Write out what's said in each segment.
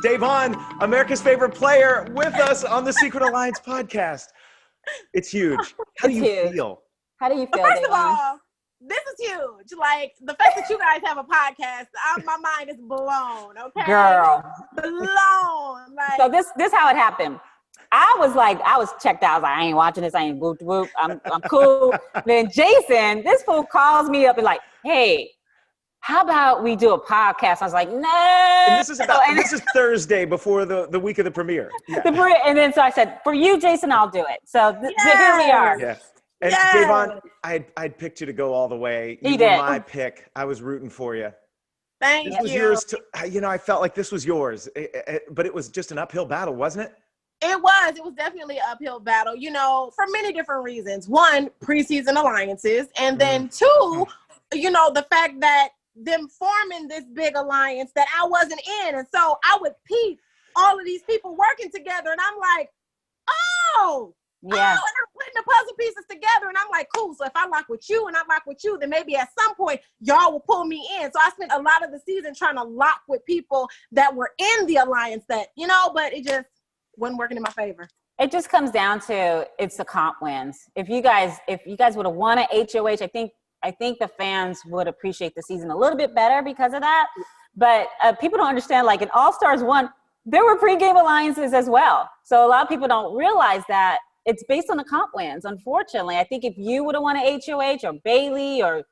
Davon, America's favorite player, with us on the Secret Alliance podcast. It's huge. How do you feel? How do you feel, First Davon? of all, this is huge. Like, the fact that you guys have a podcast, my mind is blown, okay? Girl. Blown. Like, So this how it happened. I was checked out. I was like, I ain't watching this. I ain't whoop whoop. I'm cool. Then Jason, this fool calls me up and like, hey, how about we do a podcast? I was like, no. And this is Thursday before the week of the premiere. Yeah. And then so I said, for you, Jason, I'll do it. So here we are. Yeah. And Davon, I'd picked you to go all the way. You were my pick. I was rooting for you. Thank you. This was yours. I felt like this was yours, but it was just an uphill battle, wasn't it? It was definitely an uphill battle, for many different reasons. One, preseason alliances. And then two, the fact that them forming this big alliance that I wasn't in. And so I would peep all of these people working together. And I'm like, and I'm putting the puzzle pieces together. And I'm like, cool. So if I lock with you and I lock with you, then maybe at some point y'all will pull me in. So I spent a lot of the season trying to lock with people that were in the alliance that, but it just wasn't working in my favor. It just comes down to it's the comp wins. If you guys would have won an HOH, I think the fans would appreciate the season a little bit better because of that. But people don't understand, like in All-Stars 1, there were pregame alliances as well. So a lot of people don't realize that it's based on the comp wins. Unfortunately, I think if you would have won an HOH or Bayleigh or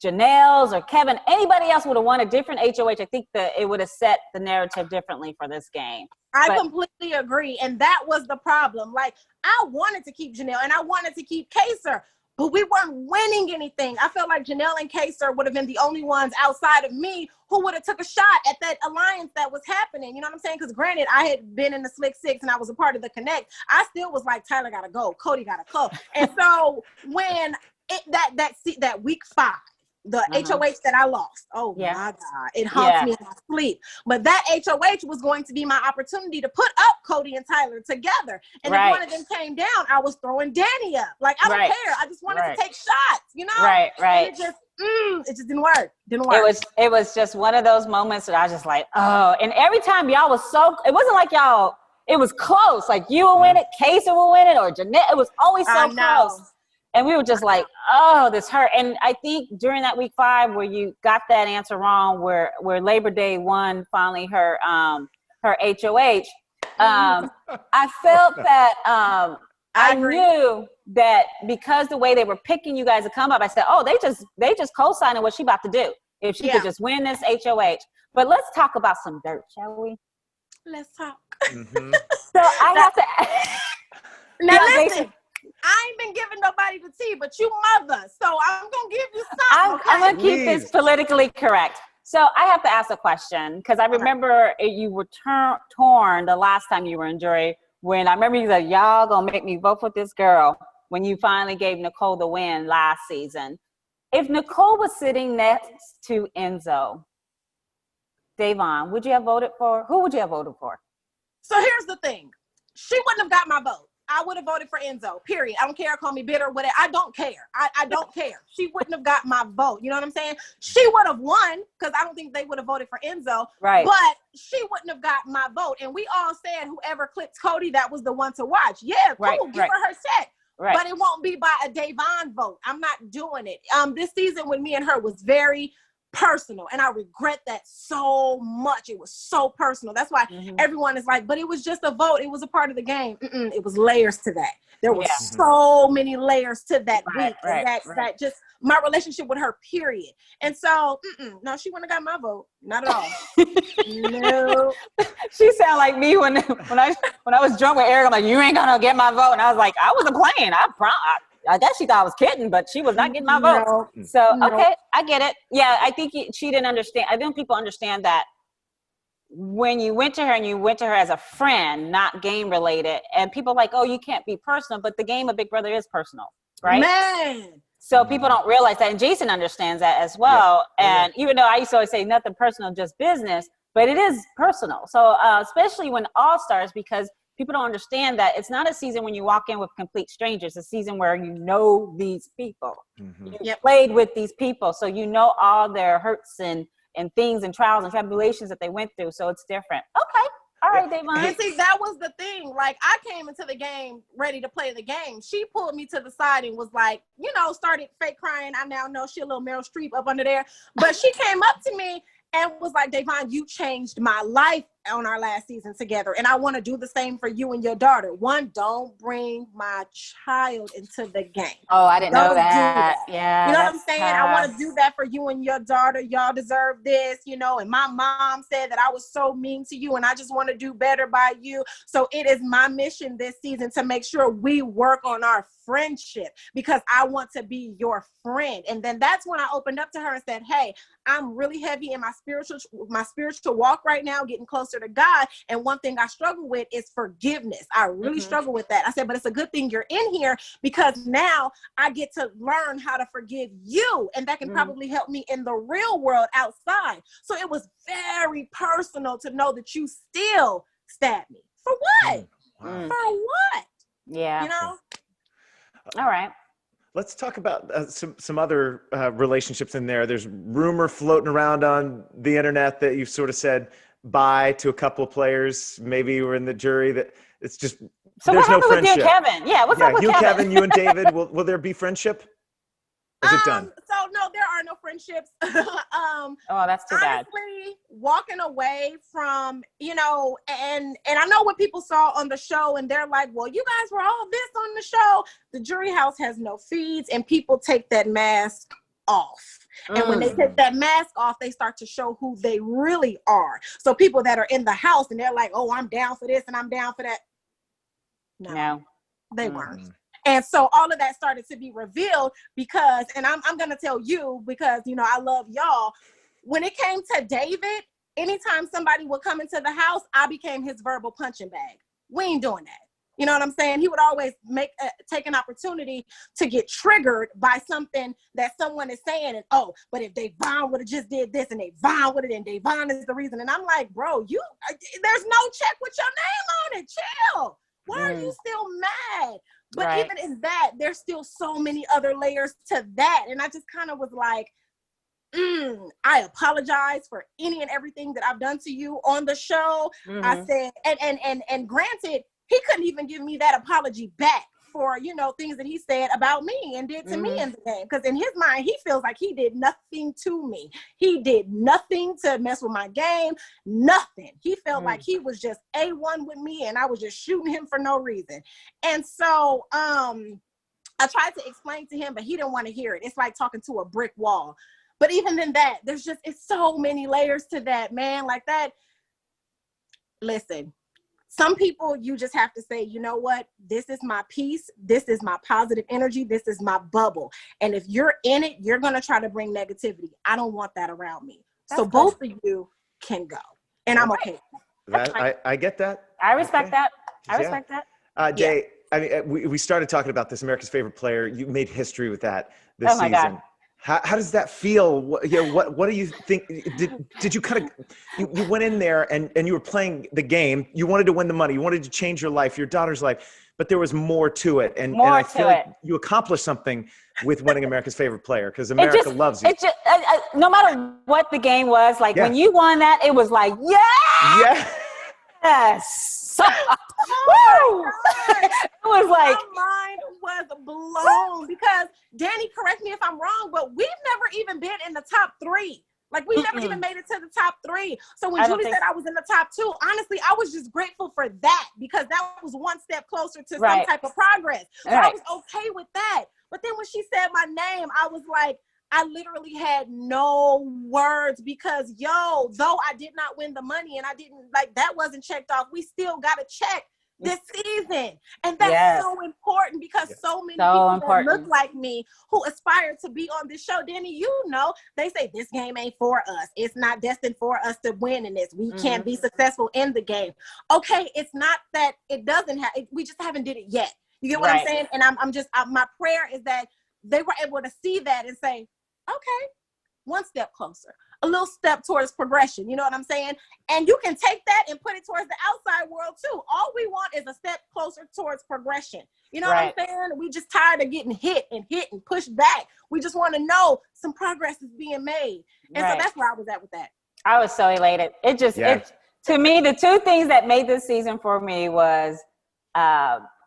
Janelle's or Kevin, anybody else would have won a different HOH, I think that it would have set the narrative differently for this game. I completely agree. And that was the problem. Like, I wanted to keep Janelle and I wanted to keep Kaser, but we weren't winning anything. I felt like Janelle and Kaser would have been the only ones outside of me who would have took a shot at that alliance that was happening. You know what I'm saying? Because granted, I had been in the Slick Six and I was a part of the Connect. I still was like, Tyler got to go. Cody got to go. And so when that week 5, the HOH that I lost. Oh my God. It haunts me in my sleep. But that HOH was going to be my opportunity to put up Cody and Tyler together. And if one of them came down, I was throwing Dani up. Like, I don't care. I just wanted to take shots, Right. And it just didn't work. It was just one of those moments that I was just like, oh. And every time y'all was it wasn't like y'all, it was close. Like you will win it, Kaser will win it, or Jeanette. It was always so close. And we were just like, oh, this hurt. And I think during that week 5 where you got that answer wrong, where Labor Day won finally her HOH, I felt that I knew that because the way they were picking you guys to come up, I said, oh, they just co-signing what she about to do if she could just win this HOH. But let's talk about some dirt, shall we? Let's talk. So I have to. Now listen. I ain't been giving nobody the tea, but you mother. So I'm going to give you something. I'm going to keep this politically correct. So I have to ask a question because I remember you were torn the last time you were in jury when I remember you said, y'all going to make me vote for this girl when you finally gave Nicole the win last season. If Nicole was sitting next to Enzo, Davon, who would you have voted for? So here's the thing. She wouldn't have got my vote. I would have voted for Enzo, period. I don't care. Call me bitter, whatever. I don't care. I don't care. She wouldn't have got my vote. You know what I'm saying? She would have won because I don't think they would have voted for Enzo. Right. But she wouldn't have got my vote. And we all said whoever clicked Cody, that was the one to watch. Yeah, cool. Give her check. Right. But it won't be by a Davon vote. I'm not doing it. This season with me and her was very personal, and I regret that so much. It was so personal. That's why everyone is like, but it was just a vote. It was a part of the game. It was layers to that. There were so many layers to that week. And that just my relationship with her, period. And so, no, she wouldn't have got my vote. Not at all. No. She sounded like me when I was drunk with Eric. I'm like, you ain't gonna get my vote. And I was like, I wasn't playing. I guess she thought I was kidding, but she was not getting my vote. Okay, I get it. Yeah, I think she didn't understand. I think people understand that when you went to her as a friend, not game related, and people are like, oh, you can't be personal, but the game of Big Brother is personal, right? Man. So people don't realize that, and Jason understands that as well. Yeah. And even though I used to always say nothing personal, just business, but it is personal. So especially when All-Stars, because people don't understand that it's not a season when you walk in with complete strangers. It's a season where you know these people. You played with these people, so you know all their hurts and things and trials and tribulations that they went through. So it's different. Okay. All right, Davon. And see, that was the thing. Like, I came into the game ready to play the game. She pulled me to the side and was like, started fake crying. I now know she a little Meryl Streep up under there. But she came up to me and was like, Davon, you changed my life on our last season together. And I want to do the same for you and your daughter. One, don't bring my child into the game. Oh, I didn't know that. Yeah. You know what I'm saying? Tough. I want to do that for you and your daughter. Y'all deserve this, And my mom said that I was so mean to you and I just want to do better by you. So it is my mission this season to make sure we work on our friendship because I want to be your friend. And then that's when I opened up to her and said, hey, I'm really heavy in my spiritual walk right now, getting closer to God. And one thing I struggle with is forgiveness. I really struggle with that. I said, but it's a good thing you're in here because now I get to learn how to forgive you. And that can probably help me in the real world outside. So it was very personal to know that you still stabbed me. For what? Wow. For what? Yeah. All right. Let's talk about some other relationships in there. There's rumor floating around on the internet that you've sort of said bye to a couple of players. Maybe you were in the jury that it's just, so there's what no friendship. With you and Kevin? Yeah, what's up with you Kevin? Kevin, you and David, will there be friendship? Is it done? So no, there are no friendships. Oh, that's too bad. Honestly, walking away from, and I know what people saw on the show and they're like, well, you guys were all this on the show. The jury house has no feeds and people take that mask off. And when they take that mask off, they start to show who they really are. So people that are in the house and they're like, oh, I'm down for this and I'm down for that. No. They weren't. And so all of that started to be revealed because, and I'm going to tell you because, I love y'all. When it came to David, anytime somebody would come into the house, I became his verbal punching bag. We ain't doing that. You know what I'm saying? He would always take an opportunity to get triggered by something that someone is saying. And, but if Davon would have just did this and Davon would have, and Davon is the reason. And I'm like, bro, there's no check with your name on it. Chill. Why are you still mad? But even in that, there's still so many other layers to that. And I just kind of was like, I apologize for any and everything that I've done to you on the show. I said, and granted, he couldn't even give me that apology back for, things that he said about me and did to me in the game. Because in his mind, he feels like he did nothing to me. He did nothing to mess with my game, nothing. He felt like he was just A1 with me and I was just shooting him for no reason. And so I tried to explain to him, but he didn't want to hear it. It's like talking to a brick wall. But even in that, it's so many layers to that, man. Like that. Listen. Some people, you just have to say, you know what? This is my peace. This is my positive energy. This is my bubble. And if you're in it, you're going to try to bring negativity. I don't want that around me. So both of you can go. And I'm okay. I get that. I respect that. I respect that. Day, I mean, we started talking about this America's Favorite Player. You made history with that this season. God. How does that feel? What do you think? Did you kind of, you went in there and you were playing the game. You wanted to win the money. You wanted to change your life, your daughter's life, but there was more to it. And I feel like you accomplished something with winning America's Favorite Player because America loves you. It just, no matter what the game was, like when you won that, it was like, yes. Woo! It was like my mind was blown because Dani, correct me if I'm wrong, but we've never even been in the top 3. Like we never even made it to the top 3. So when Julie said I was in the top 2, honestly, I was just grateful for that because that was one step closer to some type of progress. So I was okay with that. But then when she said my name, I was like, I literally had no words because though I did not win the money and I didn't that wasn't checked off, we still got to check this season. And that's so important because so many people that look like me who aspire to be on this show, Dani, they say this game ain't for us. It's not destined for us to win in this. We can't be successful in the game. Okay, it's not that it doesn't have, we just haven't did it yet. You get what I'm saying? And I'm just, my prayer is that they were able to see that and say, okay, one step closer, a little step towards progression. You know what I'm saying? And you can take that and put it towards the outside world too. All we want is a step closer towards progression. You know what I'm saying? We just tired of getting hit and pushed back. We just want to know some progress is being made. And so that's where I was at with that. I was so elated. It just, To me, the two things that made this season for me was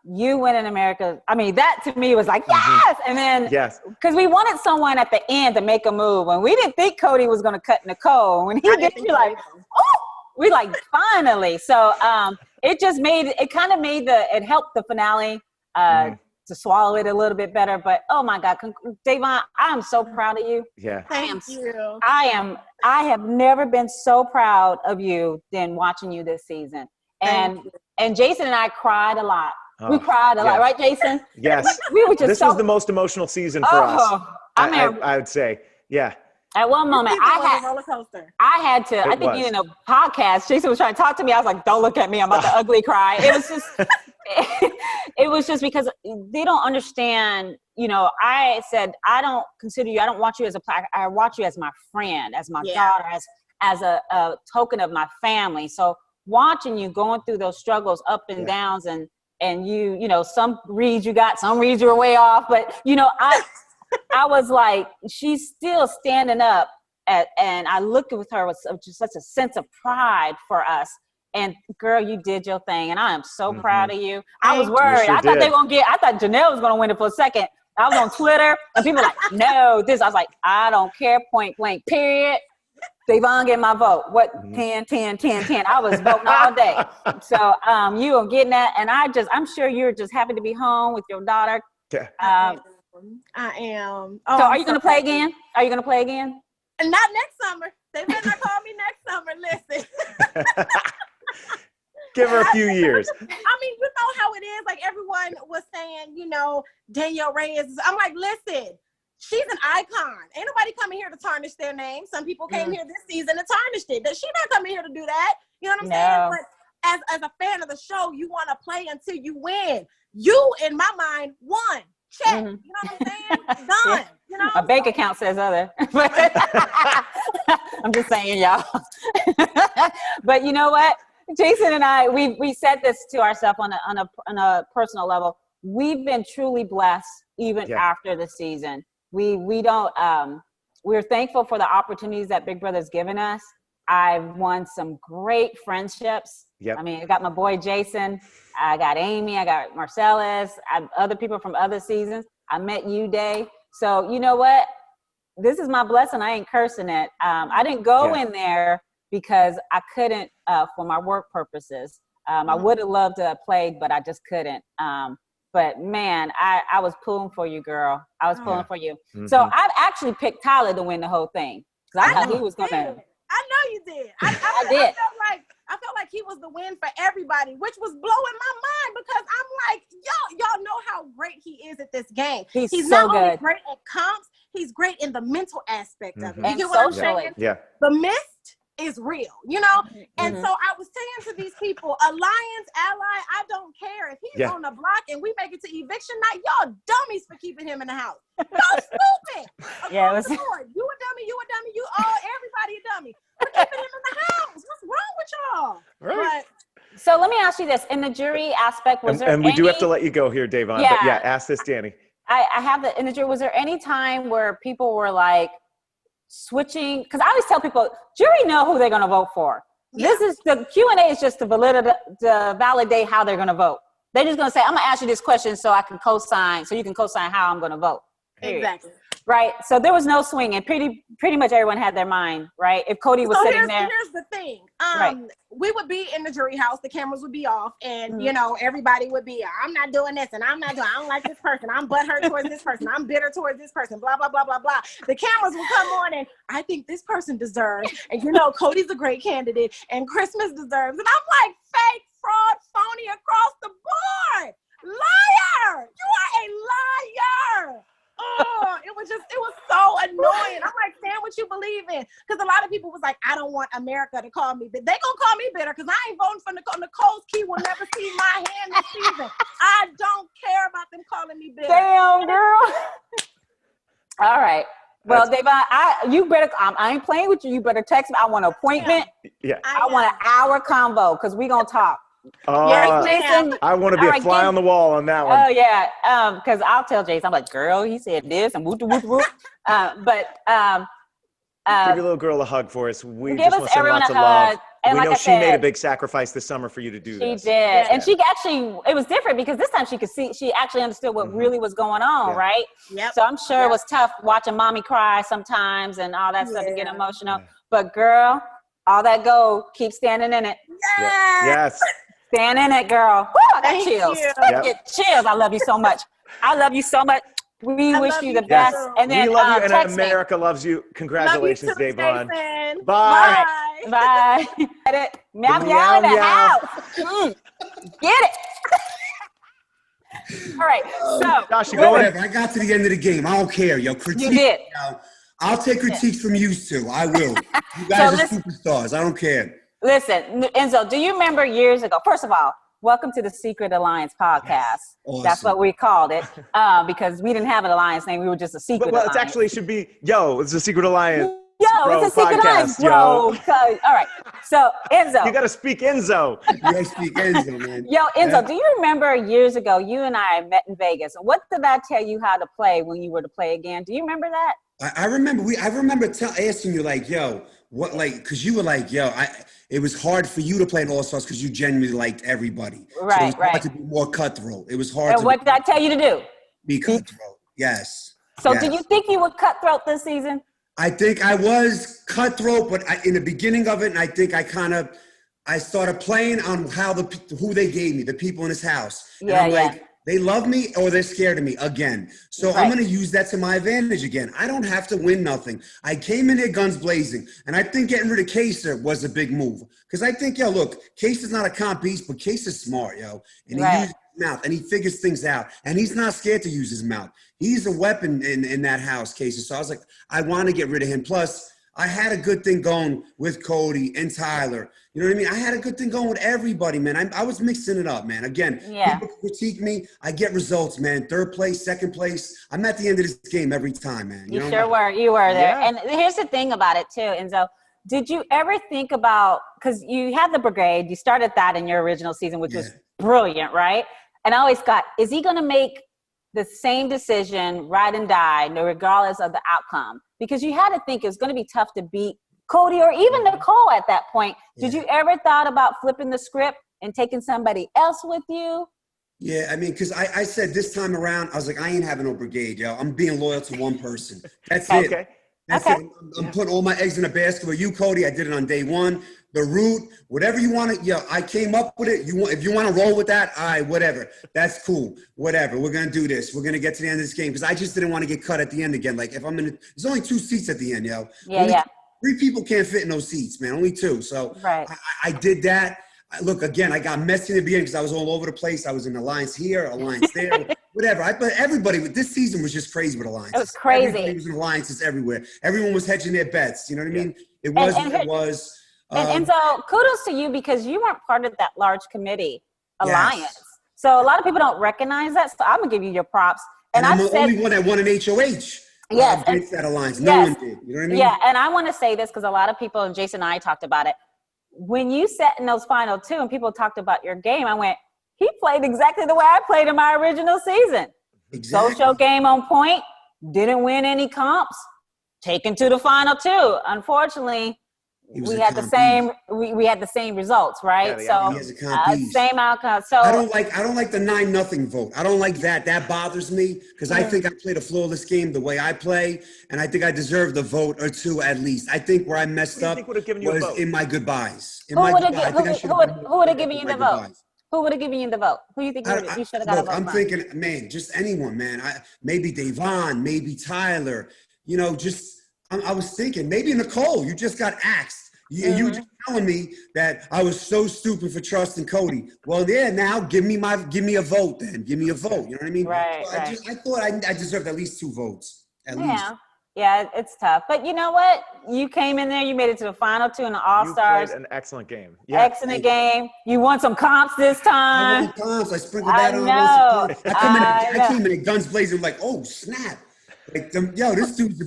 you winning America. I mean, that to me was like, yes! And then, because we wanted someone at the end to make a move. And we didn't think Cody was going to cut Nicole. When he did, you're like, oh! We like, finally. So it helped the finale to swallow it a little bit better. But oh my God, Davon, I'm so proud of you. Yeah. Thank you. I have never been so proud of you than watching you this season. And Jason and I cried a lot. We cried a lot, right, Jason? Yes. We were just this was the most emotional season for us. I would say. Yeah. At one moment, I had to, I think in a podcast, Jason was trying to talk to me. I was like, don't look at me. I'm about to ugly cry. It was just, it was just because they don't understand, you know, I said, I don't watch you as a player. I watch you as my friend, as my daughter, as a token of my family. So watching you going through those struggles, up and downs, and you know, some reads you got, some reads you were way off, but you know, I was like, she's still standing up, and I looked with her with just such a sense of pride for us. And girl, you did your thing, and I am so proud of you. I was worried. I thought I thought Janelle was gonna win it for a second. I was on Twitter, and people were like, no, this. I was like, I don't care, point blank, period. Davon get my vote. What 10, 10, 10, 10. I was voting all day. So you are getting that, and I'm sure you're just happy to be home with your daughter. I am. Oh, so are you going to play again? Are you going to play again? Not next summer. They better not call me next summer. Listen. Give her a few years. I mean, you know how it is. Like everyone was saying, you know, Danielle Reyes. I'm like, listen, she's an icon. Ain't nobody coming here to tarnish their name. Some people came here this season and tarnished it. She's not coming here to do that. You know what I'm saying? But as a fan of the show, you want to play until you win. You, in my mind, won. Check. You know what I'm saying? Done. You know? My bank account says other. I'm just saying, y'all. But you know what? Jason and I, we said this to ourselves on a personal level. We've been truly blessed even after the season. We're thankful for the opportunities that Big Brother's given us. I've won some great friendships. I mean, I got my boy Jason, I got Amy, I got Marcellus, other people from other seasons. I met you, Day. So you know what? This is my blessing. I ain't cursing it. I didn't go in there because I couldn't for my work purposes. I would have loved to have played, but I just couldn't. But man, I was pulling for you, girl. I was pulling for you. So I actually picked Tyler to win the whole thing because I thought he was gonna. I know you did. I did. I felt like he was the win for everybody, which was blowing my mind because I'm like, y'all know how great he is at this game. He's so not only great at comps, he's great in the mental aspect of it. And you get what socially. I'm saying? Yeah. The mist is real, you know? And so I was saying to these people, alliance, ally, I don't care. If he's on the block and we make it to eviction night, y'all dummies for keeping him in the house. Y'all stupid. Yeah, it was. You a dummy, you all, everybody a dummy. For keeping him in the house. What's wrong with y'all? Right. So let me ask you this. In the jury aspect, and we do have to let you go here, Davon. But ask this, Dani. I have the in the jury. Was there any time where people were like switching? Because I always tell people, jury know who they're going to vote for. This is the Q&A is just to validate how they're going to vote. They're just going to say, I'm going to ask you this question so I can co-sign, so you can co-sign how I'm going to vote. Period. Exactly. Right. So there was no swing, and pretty much everyone had their mind, right? If Cody was sitting there. Here's the thing. We would be in the jury house, the cameras would be off, and you know, everybody would be, I'm not doing this, and I don't like this person. I'm butthurt towards this person. I'm bitter towards this person, blah, blah, blah, blah, blah. The cameras would come on, and I think this person deserves, and you know, Cody's a great candidate, and Christmas deserves. And I'm like, fake, fraud, phony across the board. Liar! You are a liar! Oh, it was so annoying. I'm like, stand what you believe in. Because a lot of people was like, I don't want America to call me bitter. They gonna call me bitter because I ain't voting for Nicole. Nicole's key will never see my hand this season. I don't care about them calling me bitter. Damn, girl. All right. Well, Davon, you better, I ain't playing with you. You better text me. I want an appointment. Yeah. I want an hour convo because we gonna talk. Jason, I want to be a fly on the wall on that one. Oh yeah, because I'll tell Jason, I'm like, girl, he said this and whoop whoop whoop. But Give your little girl a hug for us. We give just us want to send everyone lots a of love. hug. And we like know I she made a said, big sacrifice this summer for you to do this. She did. And she actually, it was different because this time she actually understood what really was going on, right? Yep. So I'm sure it was tough watching mommy cry sometimes and all that stuff and get emotional. But girl, all that gold, keep standing in it. Yes. Stand in it, girl. Woo, I got chills. I get chills. I love you so much. I love you so much. We wish you the best. And then we love you, and America loves you. Congratulations, love you too, Davon. Jason. Bye. Bye. Meow meow in the house. Get it. All right. So Josh, whatever. I got to the end of the game. I don't care, yo. Critique. You did. I'll take critiques from you two. I will. You guys are superstars. I don't care. Listen, Enzo, do you remember years ago? First of all, welcome to the Secret Alliance podcast. Yes. Awesome. That's what we called it because we didn't have an alliance name. We were just a secret alliance. It actually should be, it's a Secret Alliance. It's a secret alliance, bro. All right. So, Enzo. You got to speak Enzo. You got to speak Enzo, man. Yo, Enzo, do you remember years ago, you and I met in Vegas? What did I tell you how to play when you were to play again? Do you remember that? I remember. I remember asking you, like, yo, what, like, because you were like, yo, it was hard for you to play in All-Stars because you genuinely liked everybody. Right, so it was hard to be more cutthroat. It was hard. And what did I tell you to do? Be cutthroat. Yes. So did you think you were cutthroat this season? I think I was cutthroat, but in the beginning of it, and I think I started playing on who they gave me, the people in this house. And I'm like, they love me or they're scared of me again. So I'm going to use that to my advantage again. I don't have to win nothing. I came in there guns blazing. And I think getting rid of Kaser was a big move. Because I think, look, Kaser's not a comp beast, but Kaser's smart, And he uses his mouth and he figures things out. And he's not scared to use his mouth. He's a weapon in that house, Kaser. So I was like, I want to get rid of him. Plus, I had a good thing going with Cody and Tyler. You know what I mean? I had a good thing going with everybody, man. I was mixing it up, man. Again, people critique me. I get results, man. Third place, second place. I'm at the end of this game every time, man. You sure were. You were there. And here's the thing about it, too, Enzo. Did you ever think about, because you had the brigade, you started that in your original season, which was brilliant, right? And I always thought, is he going to make the same decision, ride and die, regardless of the outcome? Because you had to think it was going to be tough to beat Cody or even Nicole at that point. Did you ever thought about flipping the script and taking somebody else with you? Yeah, I mean, because I said this time around, I was like, I ain't having no brigade, yo. I'm being loyal to one person. That's it. That's it. I'm putting all my eggs in a basket with you, Cody. I did it on day one. The route, whatever you want to, I came up with it. If you want to roll with that, all right, whatever. That's cool. Whatever. We're going to do this. We're going to get to the end of this game because I just didn't want to get cut at the end again. Like, if I'm in there's only 2 seats at the end, yo. Only 3 people can't fit in those seats, man. Only 2. So I did that. Look, again, I got messy in the beginning because I was all over the place. I was in Alliance here, Alliance there, whatever. But everybody, this season was just crazy with Alliances. It was crazy. Everybody was in Alliances everywhere. Everyone was hedging their bets. You know what I mean? It was what it was. And so kudos to you because you weren't part of that large committee alliance. So a lot of people don't recognize that. So I'm going to give you your props. And I'm the only one that won an HOH. Against that alliance. No one did. You know what I mean? Yeah, and I want to say this because a lot of people, and Jason and I talked about it. When you sat in those final 2 and people talked about your game, I went, he played exactly the way I played in my original season. Exactly. Social game on point, didn't win any comps, taken to the final 2. Unfortunately, we had the same we had the same results, right? Same outcome. So I don't like the 9-0 vote. I don't like that. That bothers me because I think I played a flawless game the way I play, and I think I deserved a vote or 2 at least. I think where I messed up was in my goodbyes. Who would have given you the vote? Who would have given you the vote? Who do you think you should have got a vote I'm thinking, man, just anyone, man. Maybe Davon, maybe Tyler. You know, I was thinking maybe Nicole. You just got axed. You just telling me that I was so stupid for trusting Cody. Well, now give me a vote then. Give me a vote. You know what I mean? Right. So I thought I deserved at least 2 votes. At least. Yeah, it's tough. But you know what? You came in there. You made it to the final 2 in the All-Stars. You played an excellent game. Excellent game. You won some comps this time. I won comps. I sprinkled that on. I came in at guns blazing like, oh, snap. Like, this dude's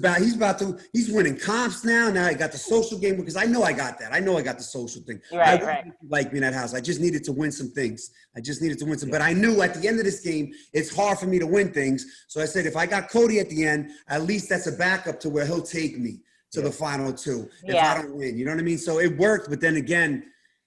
he's winning comps now. Now I got the social game because I know I got that. I know I got the social thing. Right. Like me in that house. I just needed to win some things. But I knew at the end of this game, it's hard for me to win things. So I said, if I got Cody at the end, at least that's a backup to where he'll take me. to the final two if I don't win. You know what I mean? So it worked, but then again,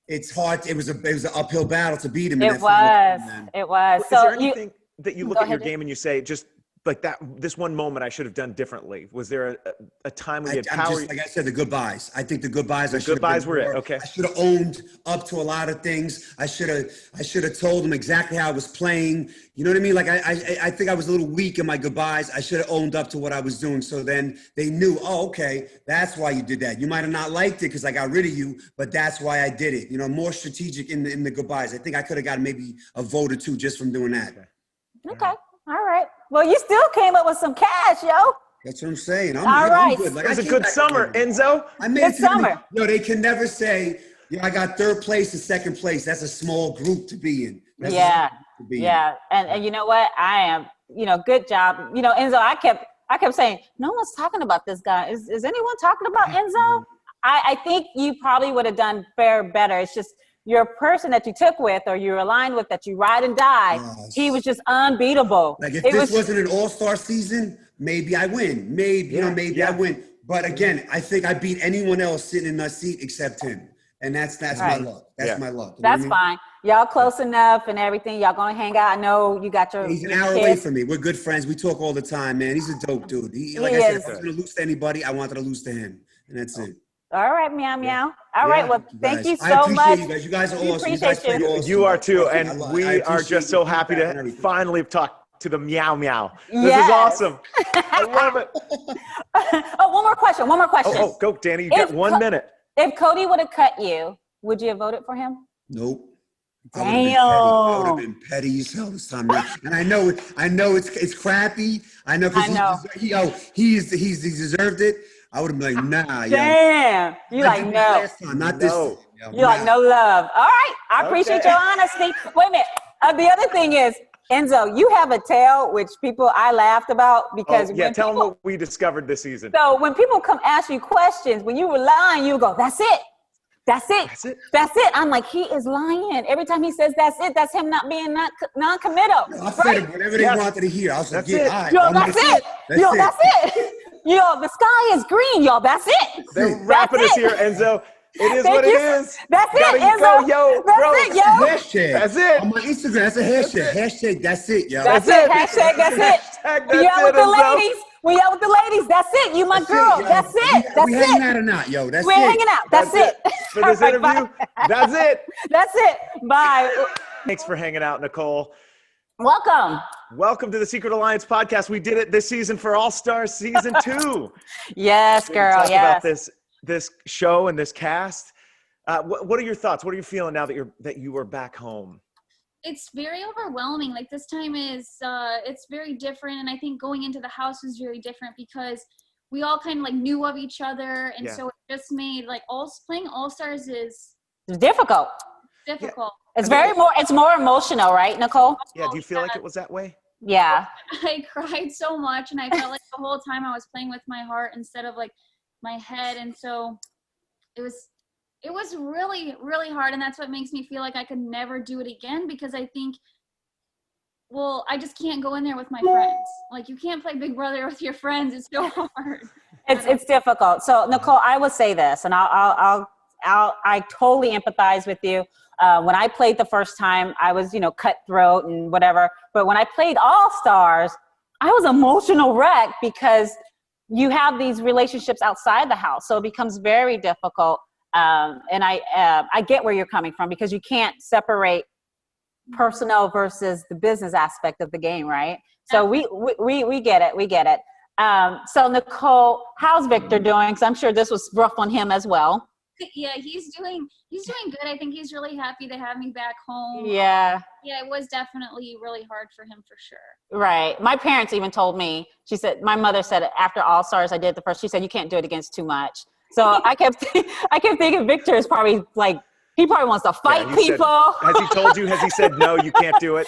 it's hard. It was an uphill battle to beat him. It was. It was. Is there anything that you look at your game and you say, just like that, this one moment I should have done differently? Was there a time when you had power? Like I said, the goodbyes. I think the goodbyes. The goodbyes were it. Okay. I should have owned up to a lot of things. I should have told them exactly how I was playing. You know what I mean? Like I think I was a little weak in my goodbyes. I should have owned up to what I was doing. So then they knew, oh, okay, that's why you did that. You might have not liked it because I got rid of you, but that's why I did it. You know, more strategic in the goodbyes. I think I could have got maybe a vote or two just from doing that. Okay. All right. Well, you still came up with some cash, yo. That's what I'm saying. I'm good. Like, it was a good summer, Enzo. Good summer. No, they can never say, I got third place and second place. That's a small group to be in. And you know what? I am, good job. Enzo, I kept saying, no one's talking about this guy. Is anyone talking about Enzo? I think you probably would have done better. It's just your person that you took with or you're aligned with that you ride and die, he was just unbeatable. Like if this wasn't an all-star season, maybe I win. Maybe I win. But again, I think I beat anyone else sitting in that seat except him. And that's my luck. That's my luck. That's fine. Y'all close enough and everything. Y'all gonna hang out. I know you got your He's an hour away from me. We're good friends. We talk all the time, man. He's a dope dude. Like I said, if I was gonna lose to anybody, I wanted to lose to him. And that's it. All right, meow, meow. All right, well, thank you so much. I appreciate you guys. You guys are awesome. You guys played awesome. You are too, and we are just so happy to finally talk to the meow meow. This is awesome. I love it. One more question. Oh, go, Dani. You got 1 minute. If Cody would have cut you, would you have voted for him? Nope. Damn. I would have been petty as hell this time. And I know it's crappy. I know because he deserved it. I would have been like, nah. Damn. You like, no. Not this time. You're like, no love. All right. I appreciate your honesty. Wait a minute. The other thing is, Enzo, you have a tale, which I laughed about because tell them what we discovered this season. So when people come ask you questions, when you were lying, you go, that's it. That's it. I'm like, he is lying. Every time he says that's it, that's him not being non-committal. I said whatever they wanted to hear. I was like, that's it. That's it. The sky is green, y'all. That's it. They're wrapping us here, Enzo. It is what it is. That's it, Enzo. That's it, yo. Hashtag. That's it. On my Instagram, that's a hashtag. Hashtag, that's it, yo. That's it. Hashtag, that's it. We out with the ladies. We out with the ladies. That's it. You my girl. That's it. That's it. We hanging out or not, yo. That's it. We're hanging out. That's it. For this interview, that's it. That's it. Bye. Thanks for hanging out, Nicole. Welcome to the Secret Alliance podcast. We did it this season for All Stars season 2. Yes, girl. Talk about this show and this cast. What are your thoughts? What are you feeling now that you are back home? It's very overwhelming. Like this time it's very different, and I think going into the house was very different because we all kind of like knew of each other, and so it just made like playing All Stars is difficult. Yeah. It's more emotional, right, Nicole? Yeah. Do you feel like it was that way? Yeah. I cried so much, and I felt like the whole time I was playing with my heart instead of like my head, and so it was really, really hard, and that's what makes me feel like I could never do it again because I think, I just can't go in there with my friends. Like you can't play Big Brother with your friends. It's so hard. It's difficult. So Nicole, I will say this, and I totally empathize with you. When I played the first time, I was, cutthroat and whatever. But when I played All Stars, I was emotional wreck because you have these relationships outside the house. So it becomes very difficult. And I get where you're coming from because you can't separate personal versus the business aspect of the game, right? So we get it. We get it. So Nicole, how's Victor doing? Because I'm sure this was rough on him as well. Yeah, he's doing good. I think he's really happy to have me back home. Yeah. Yeah, it was definitely really hard for him for sure. Right. My parents even told me, my mother said after All Stars I did the first, she said, you can't do it against too much. So I kept thinking Victor is probably like, he probably wants to fight people. Has he told you, has he said, no, you can't do it?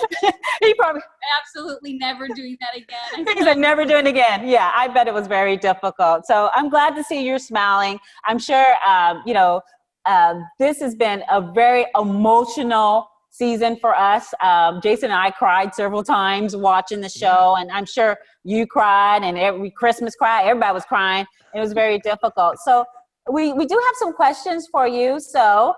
He probably absolutely never doing that again. He said never doing it again. Yeah, I bet it was very difficult. So I'm glad to see you're smiling. I'm sure, this has been a very emotional season for us. Jason and I cried several times watching the show, and I'm sure you cried, and every Christmas cried. Everybody was crying. It was very difficult. So we do have some questions for you. So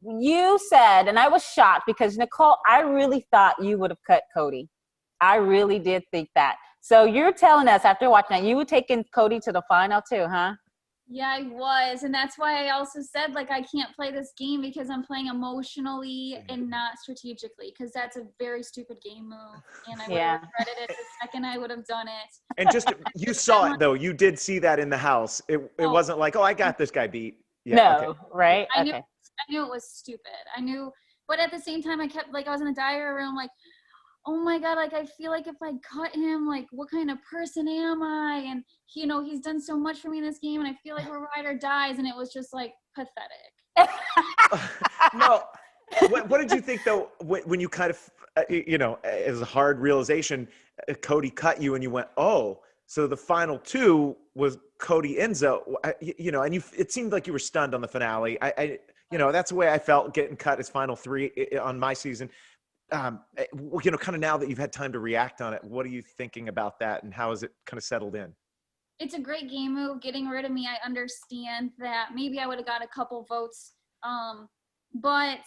you said, and I was shocked because Nicole, I really thought you would have cut Cody. I really did think that. So you're telling us after watching that, you were taking Cody to the final too, huh? Yeah, I was. And that's why I also said, like, I can't play this game because I'm playing emotionally and not strategically, because that's a very stupid game move. And I would have regretted it the second I would have done it. And just, you saw it, though. You did see that in the house. It wasn't like, oh, I got this guy beat. Yeah, no, right? I knew it was stupid. I knew, but at the same time, I kept, like, I was in the diary room, like, oh my God, like, I feel like if I cut him, like, what kind of person am I? And, you know, he's done so much for me in this game, and I feel like we're ride or dies, and it was just, like, pathetic. No. What did you think, though, when you kind of, you know, as a hard realization, Cody cut you, and you went, oh, so the final two was Cody Enzo, you know, and it seemed like you were stunned on the finale. You know, that's the way I felt getting cut as final three on my season. You know, kind of now that you've had time to react on it, what are you thinking about that, and how has it kind of settled in? It's a great game move. Getting rid of me, I understand that maybe I would have got a couple votes. But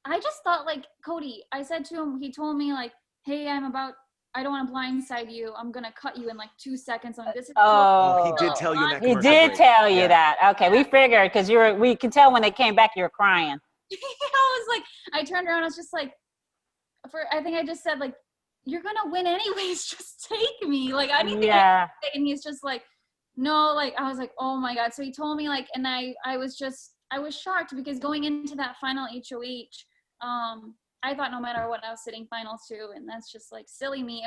I just thought, like, Cody, I said to him, he told me, like, hey, I don't want to blindside you. I'm going to cut you in like 2 seconds. Like, this is he did tell you that. He did tell you that. Okay, we figured, because we could tell when they came back you were crying. I was like, I turned around, I was just like, I think I just said, like, you're going to win anyways, just take me. Like, I didn't think and he's just like, no, like, I was like, oh my God. So he told me, like, and I was shocked because going into that final HOH, I thought no matter what I was sitting finals too, and that's just like silly me.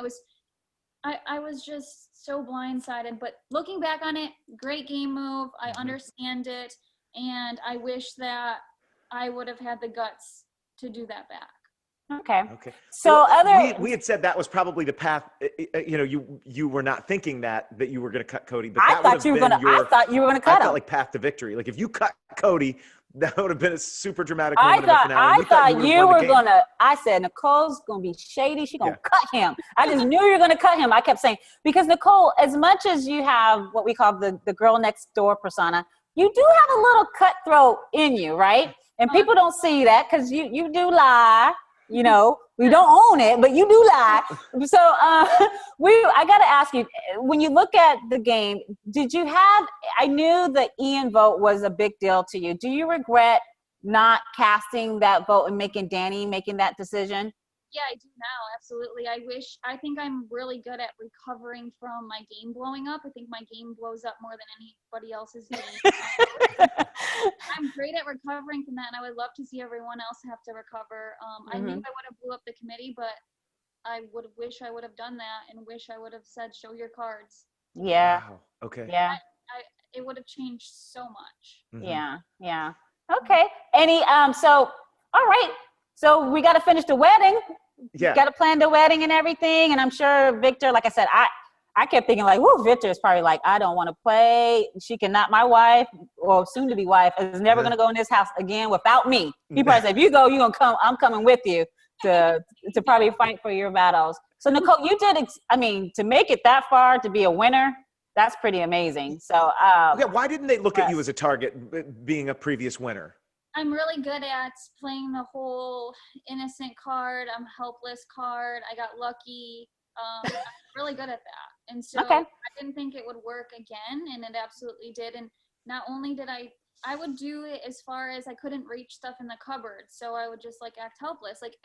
I was just so blindsided, but looking back on it, great game move. I understand it, and I wish that I would have had the guts to do that back. Okay. So we had said that was probably the path. You know, you were not thinking that you were going to cut Cody, but I thought you were going to cut him. I felt like path to victory. Like if you cut Cody, that would have been a super dramatic moment in the finale. I thought you were going to. I said Nicole's going to be shady. She's going to cut him. I just knew you were going to cut him. I kept saying, because Nicole, as much as you have what we call the girl next door persona, you do have a little cutthroat in you, right? And people don't see that because you do lie. You know, we don't own it, but you do lie. So I got to ask you, when you look at the game, I knew the Ian vote was a big deal to you. Do you regret not casting that vote and making Dani making that decision? Yeah, I do now. Absolutely. I think I'm really good at recovering from my game blowing up. I think my game blows up more than anybody else's game. I'm great at recovering from that, and I would love to see everyone else have to recover. I think I would have blew up the committee, but I would wish I would have done that, and wish I would have said, show your cards. Yeah. Wow. Okay. Yeah. It would have changed so much. Yeah. Okay. So, all right. So we got to finish the wedding. Yeah. Got to plan the wedding and everything. And I'm sure Victor, like I said, I kept thinking like, whoa, Victor is probably like, I don't want to play. She cannot, my wife or soon to be wife is never going to go in this house again without me. He probably said, if you go, you're going to come, I'm coming with you to probably fight for your battles. So Nicole, you did, to make it that far, to be a winner, that's pretty amazing. So why didn't they look at you as a target, being a previous winner? I'm really good at playing the whole innocent card. I'm helpless card. I got lucky. I'm really good at that. And so I didn't think it would work again, and it absolutely did. And not only did I would do it as far as I couldn't reach stuff in the cupboard. So I would just like act helpless. Like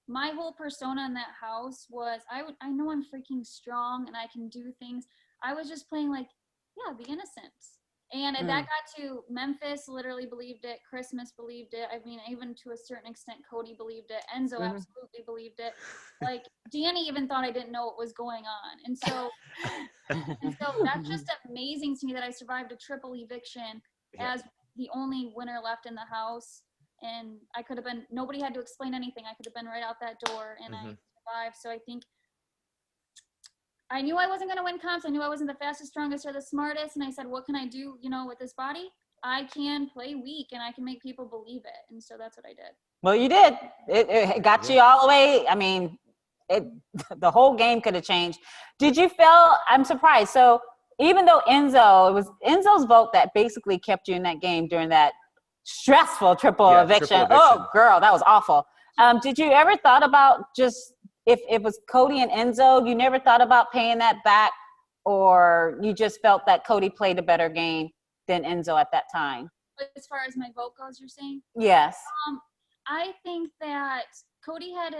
my whole persona in that house was, I know I'm freaking strong and I can do things. I was just playing like, the innocence. And that got to Memphis, literally believed it. Christmas believed it. I mean, even to a certain extent, Cody believed it. Enzo absolutely believed it. Like, Dani even thought I didn't know what was going on. And so that's just amazing to me that I survived a triple eviction as the only winner left in the house. And I could have been, nobody had to explain anything. I could have been right out that door, and I survived. So I think I knew I wasn't going to win comps. I knew I wasn't the fastest, strongest, or the smartest. And I said, what can I do, with this body? I can play weak and I can make people believe it. And so that's what I did. Well, you did. It got you all the way. I mean, the whole game could have changed. Did you feel, I'm surprised. So even though it was Enzo's vote that basically kept you in that game during that stressful triple eviction. Oh, girl, that was awful. Did you ever thought about just, if it was Cody and Enzo, you never thought about paying that back, or you just felt that Cody played a better game than Enzo at that time? As far as my vote goes, you're saying? Yes. I think that Cody had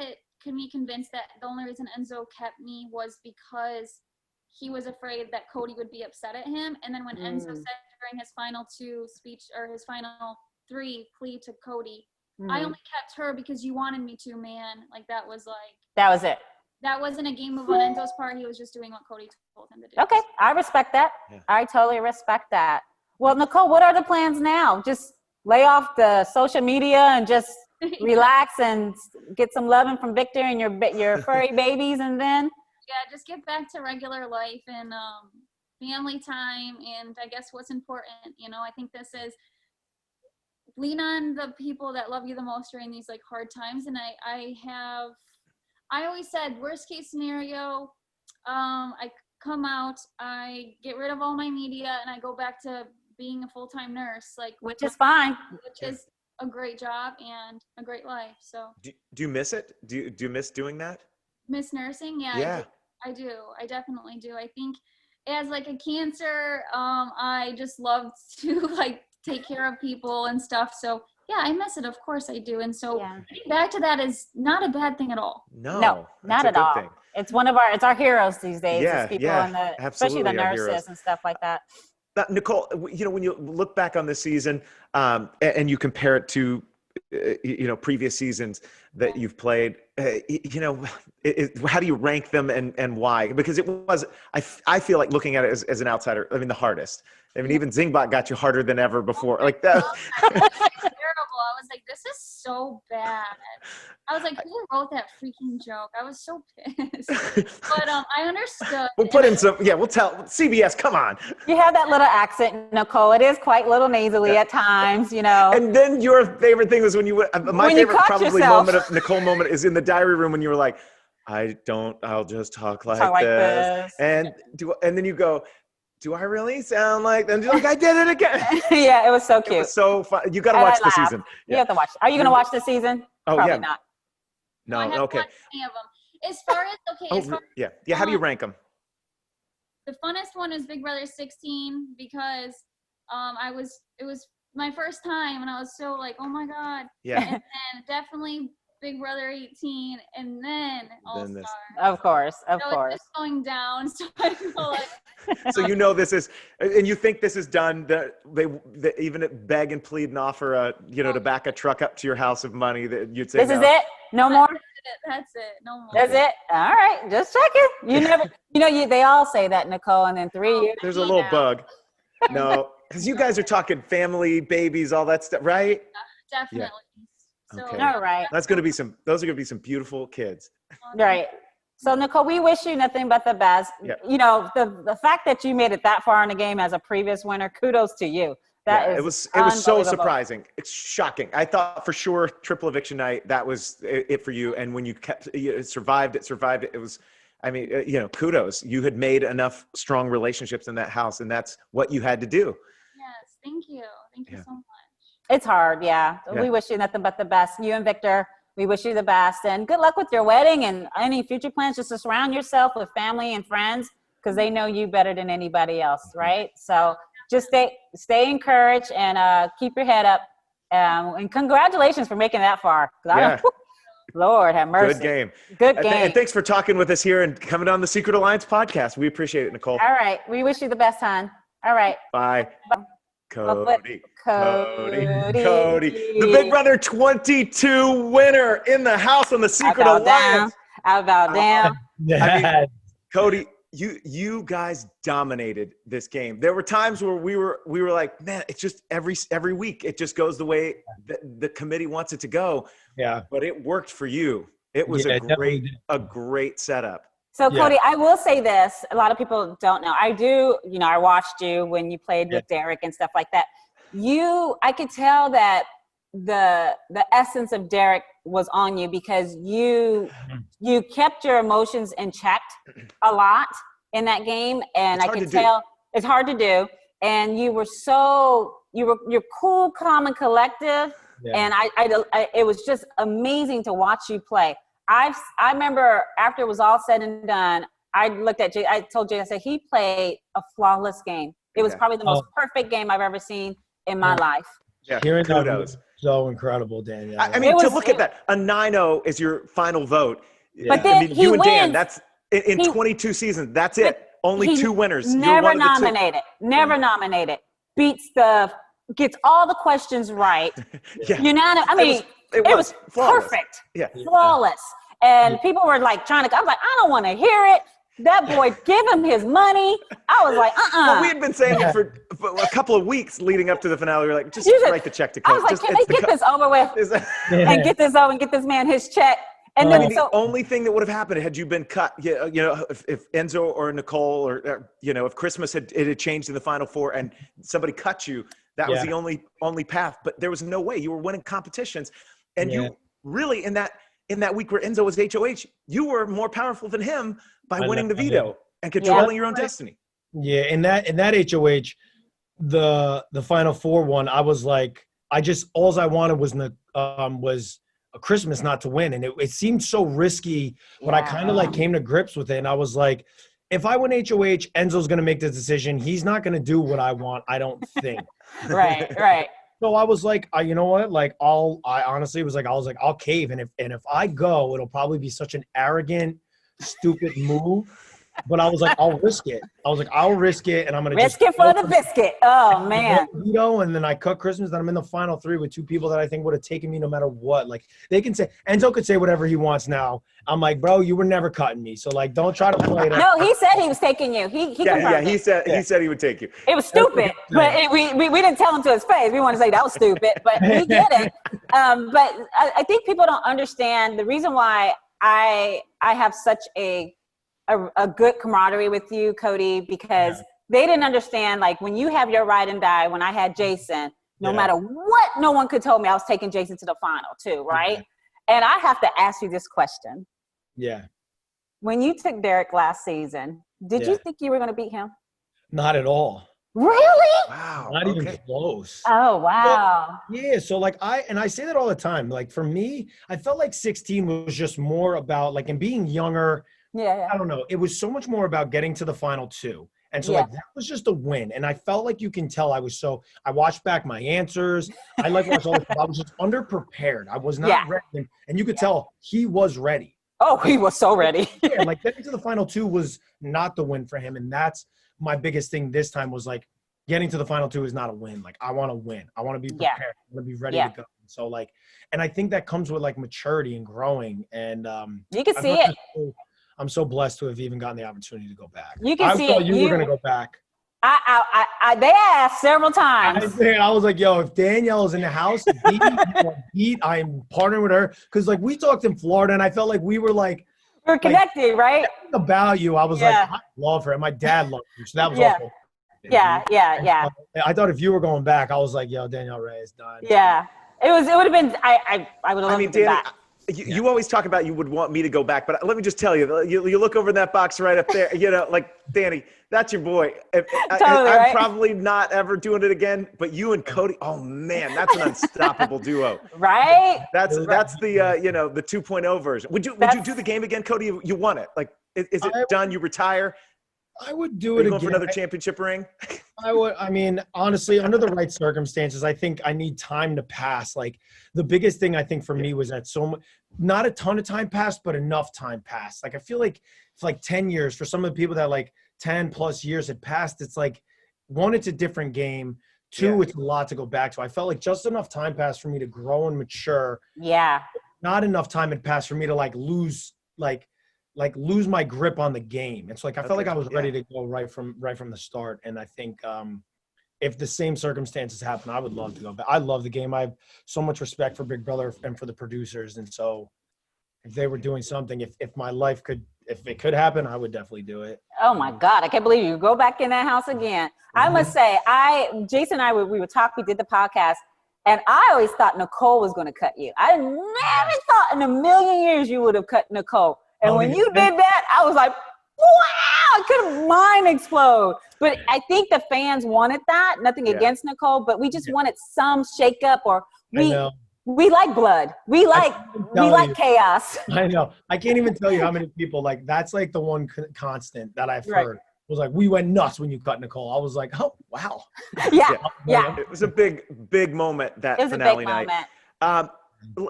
me convinced that the only reason Enzo kept me was because he was afraid that Cody would be upset at him. And then when Enzo said during his final 2 speech, or his final 3 plea to Cody, I only kept her because you wanted me to, man. Like, that was it. That wasn't a game move on Enzo's part. He was just doing what Cody told him to do. Okay, I respect that. Yeah. I totally respect that. Well, Nicole, what are the plans now? Just lay off the social media and just relax and get some loving from Victor and your furry babies, and then? Yeah, just get back to regular life and family time, and I guess what's important, I think this is lean on the people that love you the most during these like hard times. And I always said, worst case scenario, I come out, I get rid of all my media, and I go back to being a full-time nurse, which is fine, which is a great job and a great life. So do you miss it? Do you miss doing that? Miss nursing? Yeah. I do. I definitely do. I think as like a cancer, I just love to take care of people and stuff. So yeah, I miss it. Of course I do. And so getting back to that is not a bad thing at all. No, not at all. Thing. It's it's our heroes these days. Yeah, people especially the nurses and stuff like that. Now, Nicole, when you look back on this season and you compare it to, previous seasons that you've played, how do you rank them and why? Because it was, I feel like looking at it as an outsider, the hardest. Even Zingbot got you harder than ever before. Like that. Terrible. I was like, this is so bad. I was like, who wrote that freaking joke? I was so pissed. But I understood. We'll put in some, we'll tell CBS, come on. You have that little accent, Nicole. It is quite little nasally at times, And then your favorite thing was when you went, my favorite probably Nicole moment is in the diary room when you were like, I'll just talk like this. And then you go, do I really sound like them? I did it again. Yeah, it was so cute. It was so fun. You got to watch the season. You have to watch. Are you going to watch the season? Oh, Probably not. No, I haven't watched any of them. As far as, how do you rank them? The funnest one is Big Brother 16 because it was my first time and I was so like, oh my God. Yeah. And then definitely Big Brother 18 and then All Stars. Of course. It's just going down. So I feel like. So this is, and you think this is done, that they even beg and plead and offer to back a truck up to your house of money, that you'd say, this is it? No more? That's it. No more. That's it? All right. Just checking. You never, they all say that, Nicole, and then 3 years. There's a little bug. No, because you guys are talking family, babies, all that stuff, right? Definitely. Yeah. So, okay. All right. Those are going to be some beautiful kids. Right. So, Nicole, we wish you nothing but the best. Yeah. The fact that you made it that far in the game as a previous winner, kudos to you. It was so surprising. It's shocking. I thought for sure triple eviction night, that was it for you. And when you survived it, it was, kudos. You had made enough strong relationships in that house, and that's what you had to do. Yes. Thank you. Thank you so much. It's hard. Yeah. We wish you nothing but the best. You and Victor, we wish you the best, and good luck with your wedding and any future plans. Just to surround yourself with family and friends because they know you better than anybody else, right? So just stay encouraged and keep your head up. And congratulations for making that far. Lord have mercy. Good game. And thanks for talking with us here and coming on the Secret Alliance podcast. We appreciate it, Nicole. All right. We wish you the best, hon. All right. Bye. Cody. The Big Brother 22 winner in the house on the Secret Alliance. How about damn? Cody, you guys dominated this game. There were times where we were like, man, it's just every week it just goes the way the committee wants it to go. Yeah. But it worked for you. It was a great setup. So, Cody, I will say this. A lot of people don't know. I do, I watched you when you played with Derek and stuff like that. I could tell that the essence of Derek was on you, because you kept your emotions in check a lot in that game, and I could tell it's hard to do. And you were you're cool, calm, and collective. Yeah. And it was just amazing to watch you play. I remember after it was all said and done, I looked at Jay. I told Jay, I said, he played a flawless game. It was probably the most perfect game I've ever seen in my life. Yeah, hearing that was so incredible, Danielle. I mean, to look at that, a 9-0 is your final vote. Yeah. But then I mean, you and Dan, that's in 22 seasons. That's it. Only 2 winners. Never nominated. Never nominated. Gets all the questions right. I mean, it was perfect. Yeah. Flawless. And people were like I was like, I don't want to hear it. That boy, give him his money. I was like, Well, we had been saying it for a couple of weeks leading up to the finale. We were like, just write the check to Cody. I was like, can they get this over with and get this over and get this man his check? And then the only thing that would have happened had you been cut, if Enzo or Nicole or if Christmas had changed in the Final Four and somebody cut you, that was the only path. But there was no way. You were winning competitions, and you really in that week where Enzo was HOH, you were more powerful than him by winning the veto and controlling your own destiny. Yeah, in that HOH, the Final Four one, I was like, all I wanted was a Christmas not to win, and it seemed so risky. But I kind of came to grips with it, and I was like, if I win HOH, Enzo's going to make the decision. He's not going to do what I want, I don't think. Right. So I was like, you know what? I honestly was like, I'll cave, and if I go, it'll probably be such an arrogant, stupid move. But I was like, I'll risk it. I'll risk it, and I'm gonna risk it for the biscuit. Oh man. And then I cut Christmas, then I'm in the final 3 with 2 people that I think would have taken me no matter what. Like they can say, Enzo could say whatever he wants now. I'm like, bro, you were never cutting me, so don't try to play it. No, he said he was taking you. He said he would take you. It was stupid, but we didn't tell him to his face. We want to say that was stupid, but he did it. But I think people don't understand the reason why I have such a good camaraderie with you, Cody, because they didn't understand, when you have your ride and die, when I had Jason, no matter what, no one could tell me I was taking Jason to the final too, right? And I have to ask you this question. Yeah. When you took Derek last season, did you think you were going to beat him? Not at all. Really? Wow. Not even close. Oh, wow. But, yeah. So I say that all the time. For me, I felt like 16 was just more about and being younger. Yeah. I don't know. It was so much more about getting to the final 2. And so that was just a win. And I felt like you can tell I watched back my answers. I watched all the stuff. I was just underprepared. I was not ready. And you could tell he was ready. Oh, he was so ready. Getting to the final 2 was not the win for him. And that's my biggest thing this time was getting to the final 2 is not a win. I want to win. I want to be prepared. I want to be ready to go. So and I think that comes with maturity and growing. And you can see it. I'm so blessed to have even gotten the opportunity to go back. You can see it. You were going to go back. They asked several times. I was like, yo, if Danielle is in the house, I'm partnering with her. Because we talked in Florida, and I felt like we were we're connected, right? About you, I was I love her, and my dad loved you, so that was awful. Yeah. I thought if you were going back, I was like, yo, Danielle Reyes done. Yeah, it would have been. I would have loved to be back. You always talk about you would want me to go back, but let me just tell you, you look over in that box right up there, Dani, that's your boy. I'm probably not ever doing it again, but you and Cody, oh man, that's an unstoppable duo. Right? That's the, the 2.0 version. Would you do the game again, Cody? You won it. Is it done? You retire? I would do it again. Going for another championship ring? I would. I mean, honestly, under the right circumstances, I think I need time to pass. The biggest thing I think for me was that not a ton of time passed, but enough time passed. I feel like it's 10 years for some of the people that 10 plus years had passed. It's 1, it's a different game. 2, it's a lot to go back to. I felt just enough time passed for me to grow and mature. Yeah. Not enough time had passed for me to lose lose my grip on the game. And so I felt like I was ready to go right from the start. And I think if the same circumstances happen, I would love to go back. I love the game. I have so much respect for Big Brother and for the producers. And so if they were doing something, if my life could if it could happen, I would definitely do it. Oh my God, I can't believe you go back in that house again. I must say, Jason and I, we would talk, we did the podcast, and I always thought Nicole was going to cut you. I never thought in a million years you would have cut Nicole. And when you did that, I was like, wow, I could mind explode. But I think the fans wanted that. Nothing against Nicole, but we just wanted some shakeup, or we like blood. We like chaos. I know. I can't even tell you how many people, like, that's like the one constant that I've heard. It was like, we went nuts when you cut Nicole. I was like, oh, wow. Yeah. It was a big moment, that finale night.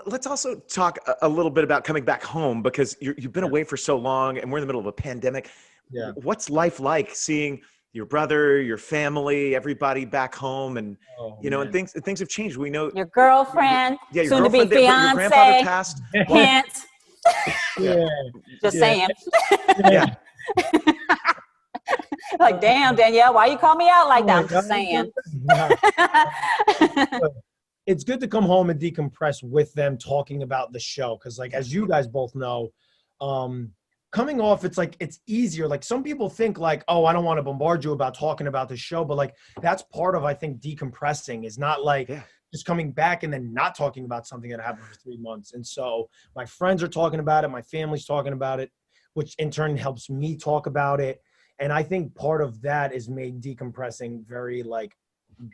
Let's also talk a little bit about coming back home, because you've been away for so long and we're in the middle of a pandemic. Yeah. What's life like seeing your brother, your family, everybody back home, and and things have changed. We know your girlfriend, your soon girlfriend, to be fiance, your grandfather passed. Hint. Just saying. Yeah. Like, damn, Danielle, why you call me out like that? I'm just saying. It's good to come home and decompress with them, talking about the show. Because, like, as you guys both know, coming off, it's like, it's easier. Like, some people think like, oh, I don't want to bombard you about talking about the show. But, like, that's part of, I think, decompressing, is not like just coming back and then not talking about something that happened for 3 months. And so my friends are talking about it. My family's talking about it, which in turn helps me talk about it. And I think part of that is made decompressing very, like,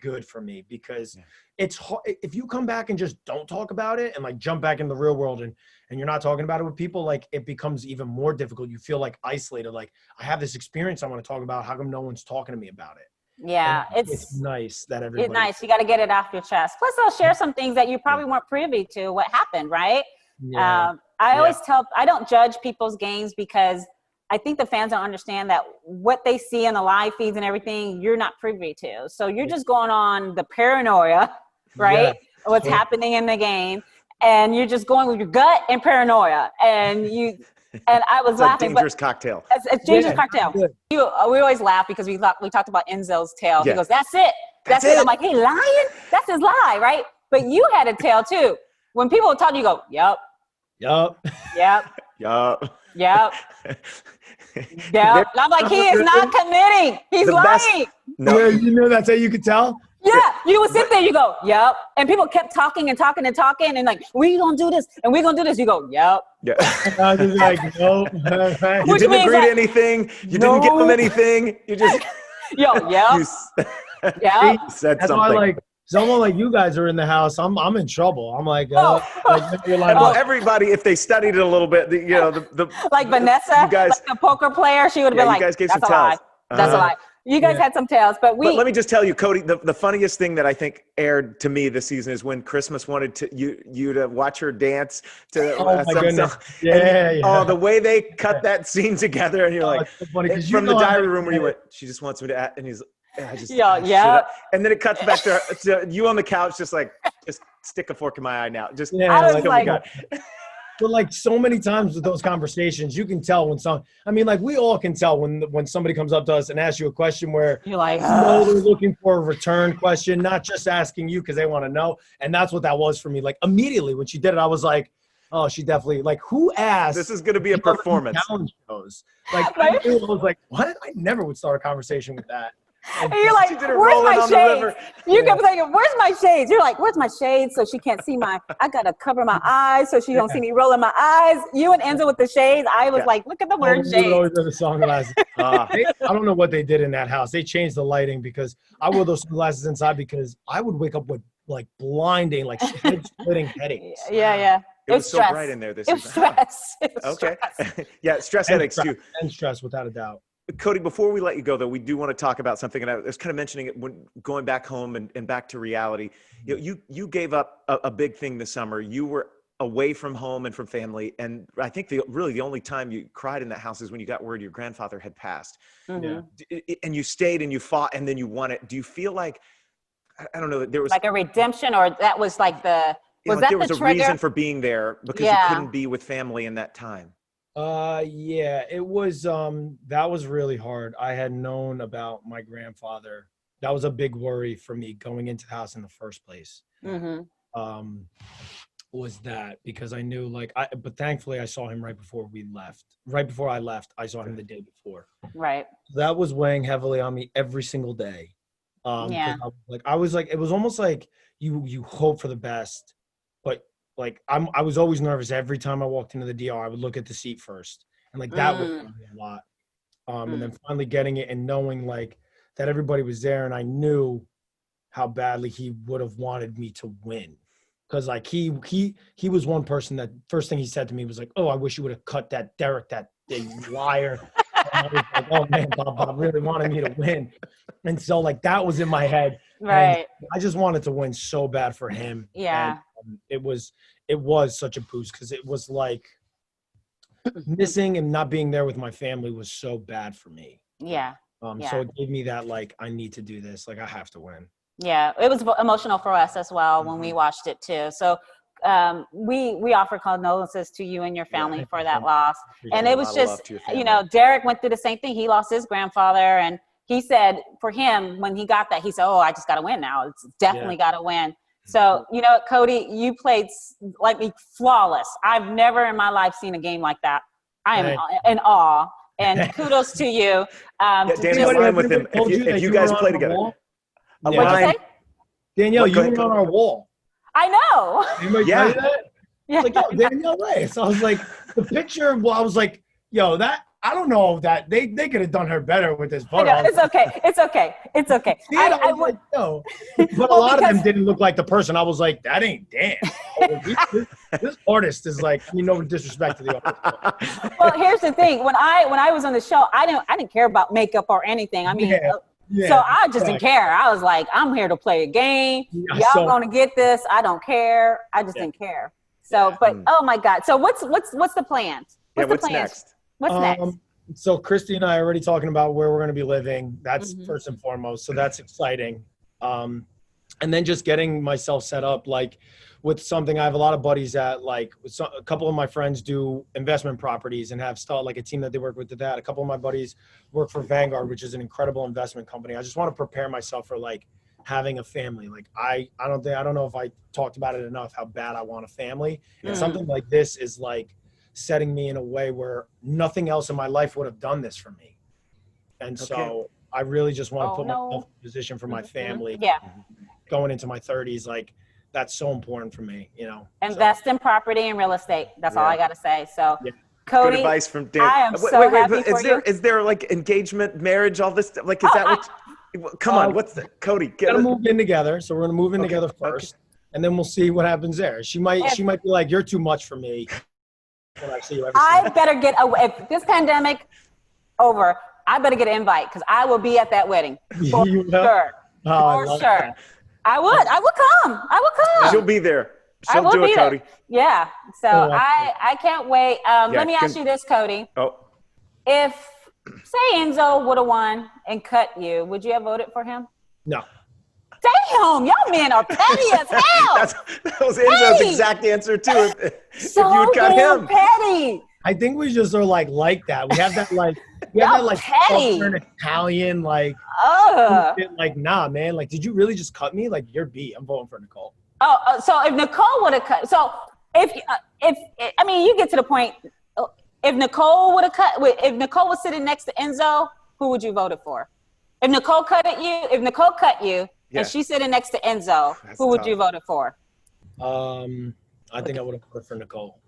good for me, because it's hard if you come back and just don't talk about it and, like, jump back in the real world and you're not talking about it with people. Like, it becomes even more difficult. You feel like isolated. Like, I have this experience I want to talk about. How come no one's talking to me about it? Yeah, it's nice that everybody. It's nice. You got to get it off your chest. Plus, they'll share some things that you probably weren't privy to. What happened, right? I always tell. I don't judge people's games, because I think the fans don't understand that what they see in the live feeds and everything, you're not privy to. So you're just going on the paranoia, right? What's happening in the game. And you're just going with your gut and paranoia. And I was laughing. It's a dangerous cocktail. It's dangerous cocktail. We always laugh because we talked about Enzo's tail. He goes, that's it. That's it. I'm like, hey, lying? That's his lie, right? But you had a tail too. When people talk to you, go, yep. Yep. Yep. Yup. Yep. Yeah, I'm like, he is not committing. He's lying. Yeah, you know, that's how you could tell. Yeah, you would sit there, you go, yep. And people kept talking and talking and talking, and like, we gonna do this and we gonna do this. You go, yep. Yeah. I was like, no. You didn't agree to anything. You didn't give them anything. You just yep. You said that's something. Why, like, someone like you guys are in the house, I'm in trouble. I'm like, well, everybody, if they studied it a little bit, the like Vanessa, you guys, like the poker player, she would have been like, you guys gave that's some a lie. tells. That's a lie. You guys had some tales, but let me just tell you, Cody, the funniest thing that I think aired to me this season is when Christmas wanted you to watch her dance to my goodness. Oh, the way they cut that scene together, and you're like, so funny, from the diary room where you went, she just wants me to act, and he's and then it cuts back to you on the couch, just stick a fork in my eye now. Just I was like, but like so many times with those conversations, you can tell when we all can tell when somebody comes up to us and asks you a question where you're like, they're looking for a return question, not just asking you because they want to know. And that's what that was for me. Like, immediately when she did it, I was like, oh, she definitely, like, who asked? This is going to be a performance. Challenge shows. Like, I was like, what? I never would start a conversation with that. And you're like, where's my shades? You kept saying, where's my shades? You're like, where's my shades so she can't see I got to cover my eyes so she don't see me rolling my eyes. You and Enzo with the shades. I was like, look at the weird shades. We always wear the sunglasses. I don't know what they did in that house. They changed the lighting because I wore those sunglasses inside because I would wake up with like blinding, like splitting headaches. Yeah. It was so bright in there this season. Stress. Okay. Yeah, stress headaches too. And stress, without a doubt. Cody, before we let you go, though, we do want to talk about something, and I was kind of mentioning it when going back home and back to reality. You gave up a big thing this summer. You were away from home and from family, and I think the only time you cried in that house is when you got word your grandfather had passed. Mm-hmm. And you stayed and you fought, and then you won it. Do you feel like, I don't know, there was like a redemption, or that was like there was a reason for being there because you couldn't be with family in that time? It was that was really hard. I had known about my grandfather. That was a big worry for me going into the house in the first place. Mm-hmm. was that, because I knew but thankfully I saw him right before we left. Right before I left, I saw him the day before. Right. That was weighing heavily on me every single day. Yeah. I was like, it was almost like you hope for the best, but I was always nervous every time I walked into the DR. I would look at the seat first, and that would help me a lot. And then finally getting it and knowing that everybody was there, and I knew how badly he would have wanted me to win. Because he was one person that first thing he said to me was like, "Oh, I wish you would have cut that Derek, that liar." And I was like, "Oh man, Bob really wanted me to win," and so that was in my head. Right. And I just wanted to win so bad for him. Yeah. And, it was such a boost, because it was missing and not being there with my family was so bad for me. Yeah. So it gave me that I need to do this. I have to win. Yeah, it was emotional for us as well when we watched it too. So we offer condolences to you and your family for that loss. And it was just, Derek went through the same thing. He lost his grandfather, and he said for him, when he got that, he said, "Oh, I just got to win now. It's definitely got to win." So, Cody, you played flawless. I've never in my life seen a game like that. I am in awe, and kudos to you. Danny, align with him if you guys play together. What'd you say? Danielle, you were on our wall. I know. Anybody tell you that? Yeah. Danielle Reyes. So I was the picture. Well, I was yo, that I don't know that they could have done her better with this photo. It's okay. It's okay. It's okay. I would know. But a lot of them didn't look like the person. I was like, that ain't Dan. This artist is no disrespect to the artist. Well, here's the thing. When I was on the show, I didn't care about makeup or anything. I mean. Yeah, so I just didn't care. I was like, I'm here to play a game. Y'all gonna get this. I don't care. I just didn't care. So, but oh my God. So what's the plan? What's next? What's next? So Christy and I are already talking about where we're going to be living. That's first and foremost. So that's exciting. And then just getting myself set up with something. I have a lot of buddies that a couple of my friends do investment properties and have started a team that they work with that. A couple of my buddies work for Vanguard, which is an incredible investment company. I just want to prepare myself for having a family. I don't know if I talked about it enough, how bad I want a family. And something like this is setting me in a way where nothing else in my life would have done this for me. And so I really just want to put myself in a position for my family. Yeah. Going into my 30s, that's so important for me, Invest in property and real estate. That's all I got to say. So, Cody, good advice from Dan. I am so happy for you. Is there engagement, marriage, all this stuff? Is that what? Come on, what's the Cody? Gotta move in together. So we're gonna move in together first, and then we'll see what happens there. She might be like, "You're too much for me." When I see you I better get away. If this pandemic over, I better get an invite because I will be at that wedding for sure. For sure. That. I would come. She'll be there. She'll do it, Cody. Yeah. So I can't wait. Let me ask you this, Cody. If say Enzo would have won and cut you, would you have voted for him? No. Damn, y'all men are petty as hell. That was Enzo's exact answer too. If you would cut him. Petty. I think we just are like that. We have that Southern Italian nah, man. Did you really just cut me? You're B. I'm voting for Nicole. Oh, so if Nicole would have cut, so if I mean, you get to the point. If Nicole would have cut, if Nicole was sitting next to Enzo, who would you vote for? If Nicole cut you, and she's sitting next to Enzo, who would you vote for? I think I would have voted for Nicole.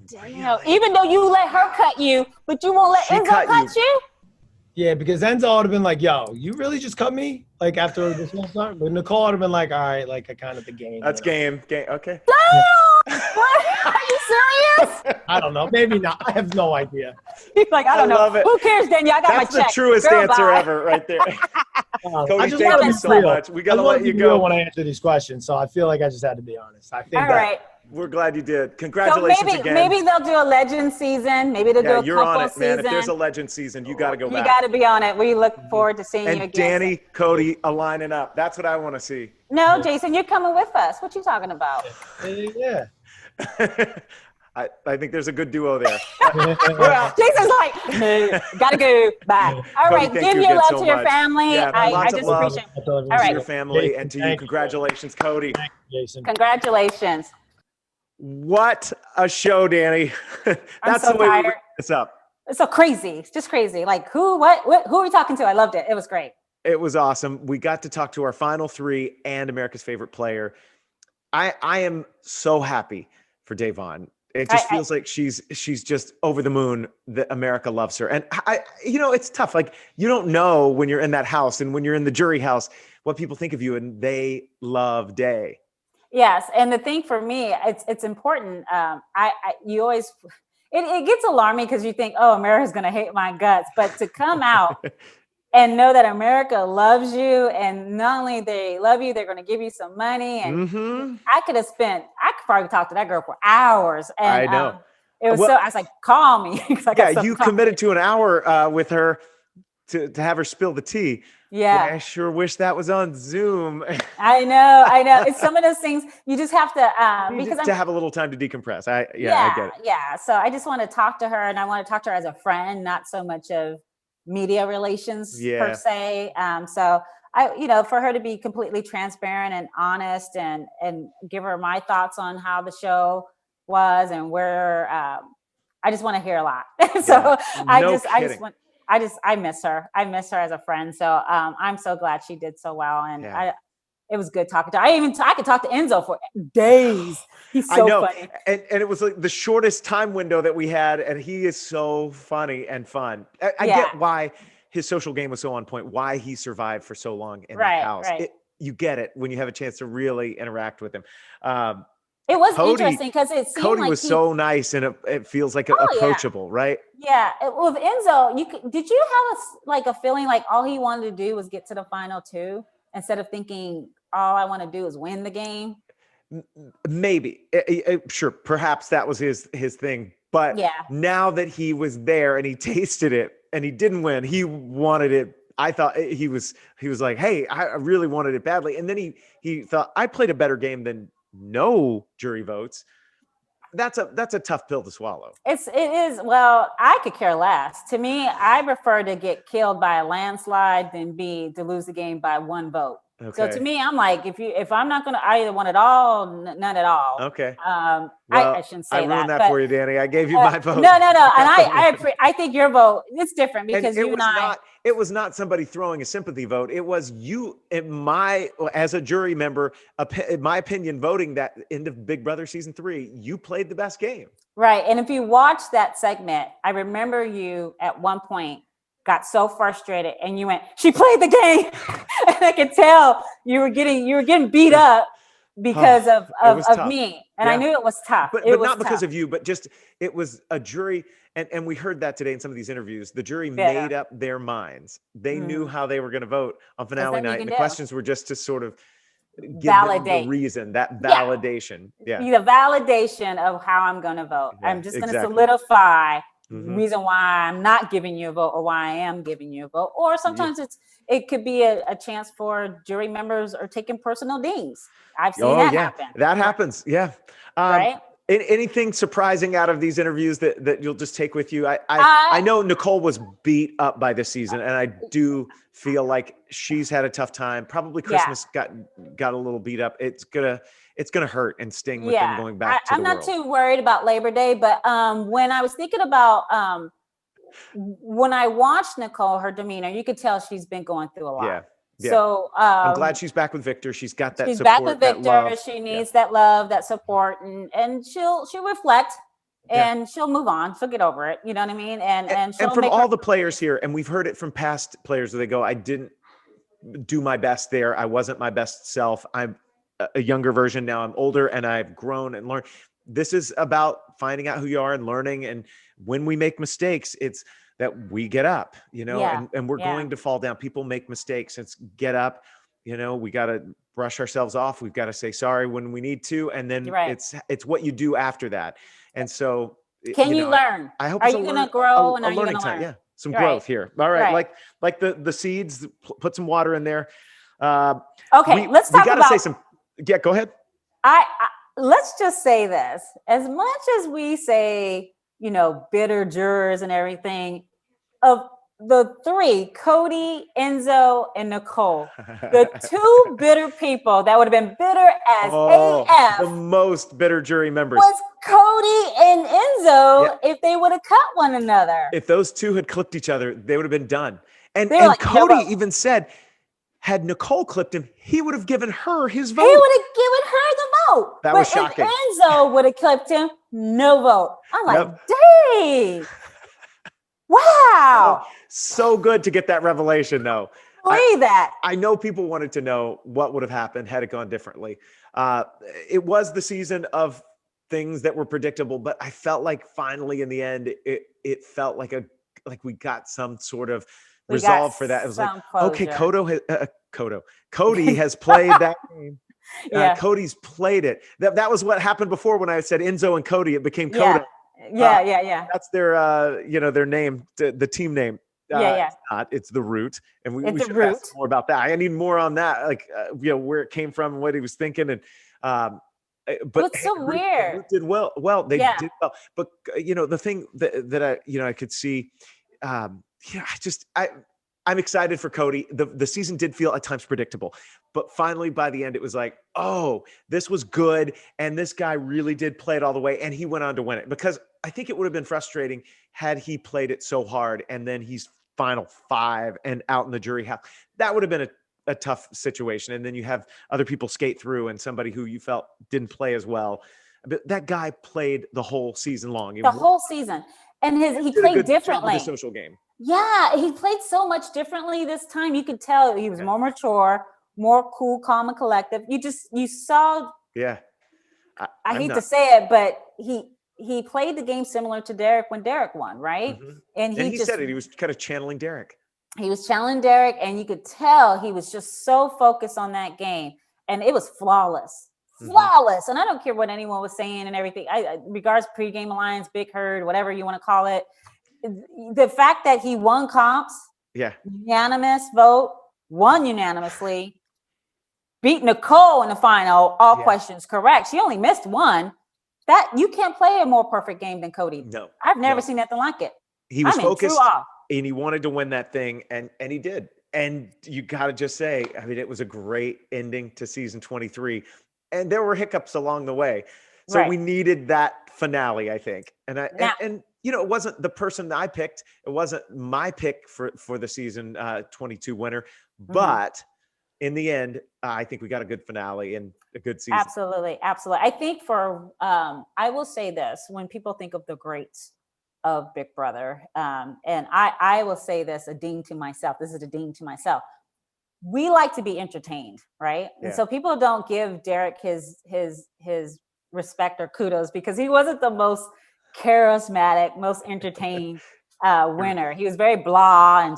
Damn. Even though you let her cut you, but you won't let Enzo cut you? Yeah, because Enzo would have been like, yo, you really just cut me? After this whole time? But Nicole would have been like, all right, I kind of the game. That's game, okay. Damn! Are you serious? I don't know. Maybe not. I have no idea. He's like, I don't know. Love it. Who cares, Danielle? I got my check. That's the truest answer ever right there. Cody, thank you so much. We got to let you go. When I answer these questions, so I feel like I just had to be honest. I think all right. We're glad you did. Congratulations again. Maybe they'll do a legend season. Maybe they'll do a couple season. You're on it, man. If there's a legend season, you got to go back. You got to be on it. We look forward to seeing you again. And Dani, Cody aligning up. That's what I want to see. No, Jason, you're coming with us. What you talking about? Yeah. I think there's a good duo there. Jason's like, hey, gotta go. Bye. All right, Cody, give your love to your family. Yeah, I just appreciate it. All right. To your family and to you. Congratulations, Cody. Thank you, Jason. Congratulations. What a show, Dani. That's so the way tired. we wrap this up. It's so crazy. It's just crazy. Like who are we talking to? I loved it. It was great. It was awesome. We got to talk to our final three and America's favorite player. I am so happy for Davon. It just feels like she's just over the moon that America loves her. And it's tough. Like you don't know when you're in that house and when you're in the jury house, what people think of you, and they love Day. Yes. And the thing for me, it's important. You always, it gets alarming because you think, oh, America's going to hate my guts, but to come out and know that America loves you, and not only they love you, they're going to give you some money. And I could probably talk to that girl for hours. And I know. I was like, call me. You committed to an hour with her to have her spill the tea. Yeah. I sure wish that was on Zoom. I know. It's some of those things you just have to, to have a little time to decompress. I get it. Yeah. So I just want to talk to her, and I want to talk to her as a friend, not so much of media relations per se. So for her to be completely transparent and honest and give her my thoughts on how the show was and where, I just want to hear a lot. So I miss her. I miss her as a friend. So I'm so glad she did so well. And it was good talking to her. I could talk to Enzo for days. He's so funny. And it was like the shortest time window that we had. And he is so funny and fun. I get why his social game was so on point, why he survived for so long in that house. Right. You get it when you have a chance to really interact with him. It was interesting because it seemed Cody like was so nice, and it feels like approachable, right? Yeah. With Enzo, did you have a feeling like all he wanted to do was get to the final two instead of thinking all I want to do is win the game? Maybe. Sure. Perhaps that was his thing. But now that he was there and he tasted it and he didn't win, he wanted it. I thought he was like, hey, I really wanted it badly. And then he thought, I played a better game than no jury votes. That's a tough pill to swallow. It is. Well, I could care less. To me, I prefer to get killed by a landslide than to lose the game by one vote. Okay. So to me, I'm like, if I'm not going to, I either want it all, none at all. Okay. Well, I shouldn't say that. I ruined that for you, Dani. I gave you my vote. No. And I think your vote, it's different because it was not somebody throwing a sympathy vote. It was you, as a jury member, in my opinion, voting that end of Big Brother season 3, you played the best game. Right. And if you watch that segment, I remember you at one point got so frustrated and you went, she played the game. And I could tell you were getting beat up because of me. And I knew it was tough. But not because of you, but just, it was a jury. And we heard that today in some of these interviews. The jury made up their minds. They knew how they were going to vote on finale night. And the questions were just to sort of give them the reason, that validation. Yeah. The validation of how I'm going to vote. Yeah, I'm just going to solidify the reason why I'm not giving you a vote or why I am giving you a vote. Or sometimes it could be a chance for jury members are taking personal dings. I've seen that happen. That happens. Yeah. Right. Anything surprising out of these interviews that you'll just take with you? I know Nicole was beat up by this season, and I do feel like she's had a tough time. Probably Christmas got a little beat up. It's gonna hurt and sting with them going back to the world. I'm not too worried about Labor Day, but when I was thinking about when I watched Nicole, her demeanor, you could tell she's been going through a lot. Yeah. Yeah. So I'm glad she's back with Victor. She's got that support. She's back with Victor. She needs that love, that support, and she'll reflect and she'll move on. She'll get over it. You know what I mean? And from all the players here, and we've heard it from past players where they go, I didn't do my best there. I wasn't my best self. I'm a younger version now. I'm older and I've grown and learned. This is about finding out who you are and learning. And when we make mistakes, it's that we get up, and we're going to fall down. People make mistakes. It's get up, we got to brush ourselves off. We've got to say sorry when we need to. And then it's what you do after that. And so can you learn? I hope are you going to grow and are you going to learn? Yeah. Some growth here. All right. Like the seeds, put some water in there. Okay. Let's talk about, we got to say some, go ahead. Let's just say this, as much as we say, bitter jurors and everything, of the three, Cody, Enzo, and Nicole, the two bitter people that would have been bitter as AF. The most bitter jury members. Was Cody and Enzo if they would have cut one another. If those two had clipped each other, they would have been done. And like, Cody even said, had Nicole clipped him, he would have given her his vote. He would have given her the vote. That was shocking. If Enzo would have clipped him, no vote. I'm like, dang. Wow. So good to get that revelation, though. I know people wanted to know what would have happened had it gone differently. It was the season of things that were predictable, but I felt like finally in the end, it felt like we got some sort of resolve for that. It was like, okay, Cody has played that game. Cody's played it. That was what happened before when I said Enzo and Cody, it became Coda. Yeah. That's their, their name, the team name. It's not. It's the Root, and we should ask more about that. I need more on that, where it came from, and what he was thinking, and but it's so weird. Root did well. They did well, but the thing that I could see, I'm excited for Cody. The season did feel at times predictable, but finally by the end it was like, oh, this was good, and this guy really did play it all the way, and he went on to win it. Because I think it would have been frustrating had he played it so hard and then he's final 5 and out in the jury house. That would have been a tough situation, and then you have other people skate through and somebody who you felt didn't play as well. But that guy played the whole season long. The whole season. And he played differently. The social game. Yeah, he played so much differently this time. You could tell he was more mature, more cool, calm, and collective. You saw. Yeah. I hate to say it, but he played the game similar to Derek when Derek won, right? Mm-hmm. And he said it. He was kind of channeling Derek. He was channeling Derek, and you could tell he was just so focused on that game, and it was flawless. Flawless. And I don't care what anyone was saying and everything. Regards pregame alliance, big herd, whatever you want to call it. The fact that he won comps, unanimous vote, won unanimously, beat Nicole in the final, all questions correct. She only missed one. That you can't play a more perfect game than Cody. No, I've never seen nothing like it. He was focused, and he wanted to win that thing, and he did. And you got to just say, I mean, it was a great ending to season 23. And there were hiccups along the way. So we needed that finale, I think. And it wasn't the person that I picked. It wasn't my pick for the season 22 winner. But in the end, I think we got a good finale and a good season. Absolutely. I think I will say this, when people think of the greats of Big Brother, and I will say this, a ding to myself. This is a ding to myself. We like to be entertained, right? Yeah. And so people don't give Derek his respect or kudos because he wasn't the most charismatic, most entertained winner. He was very blah and,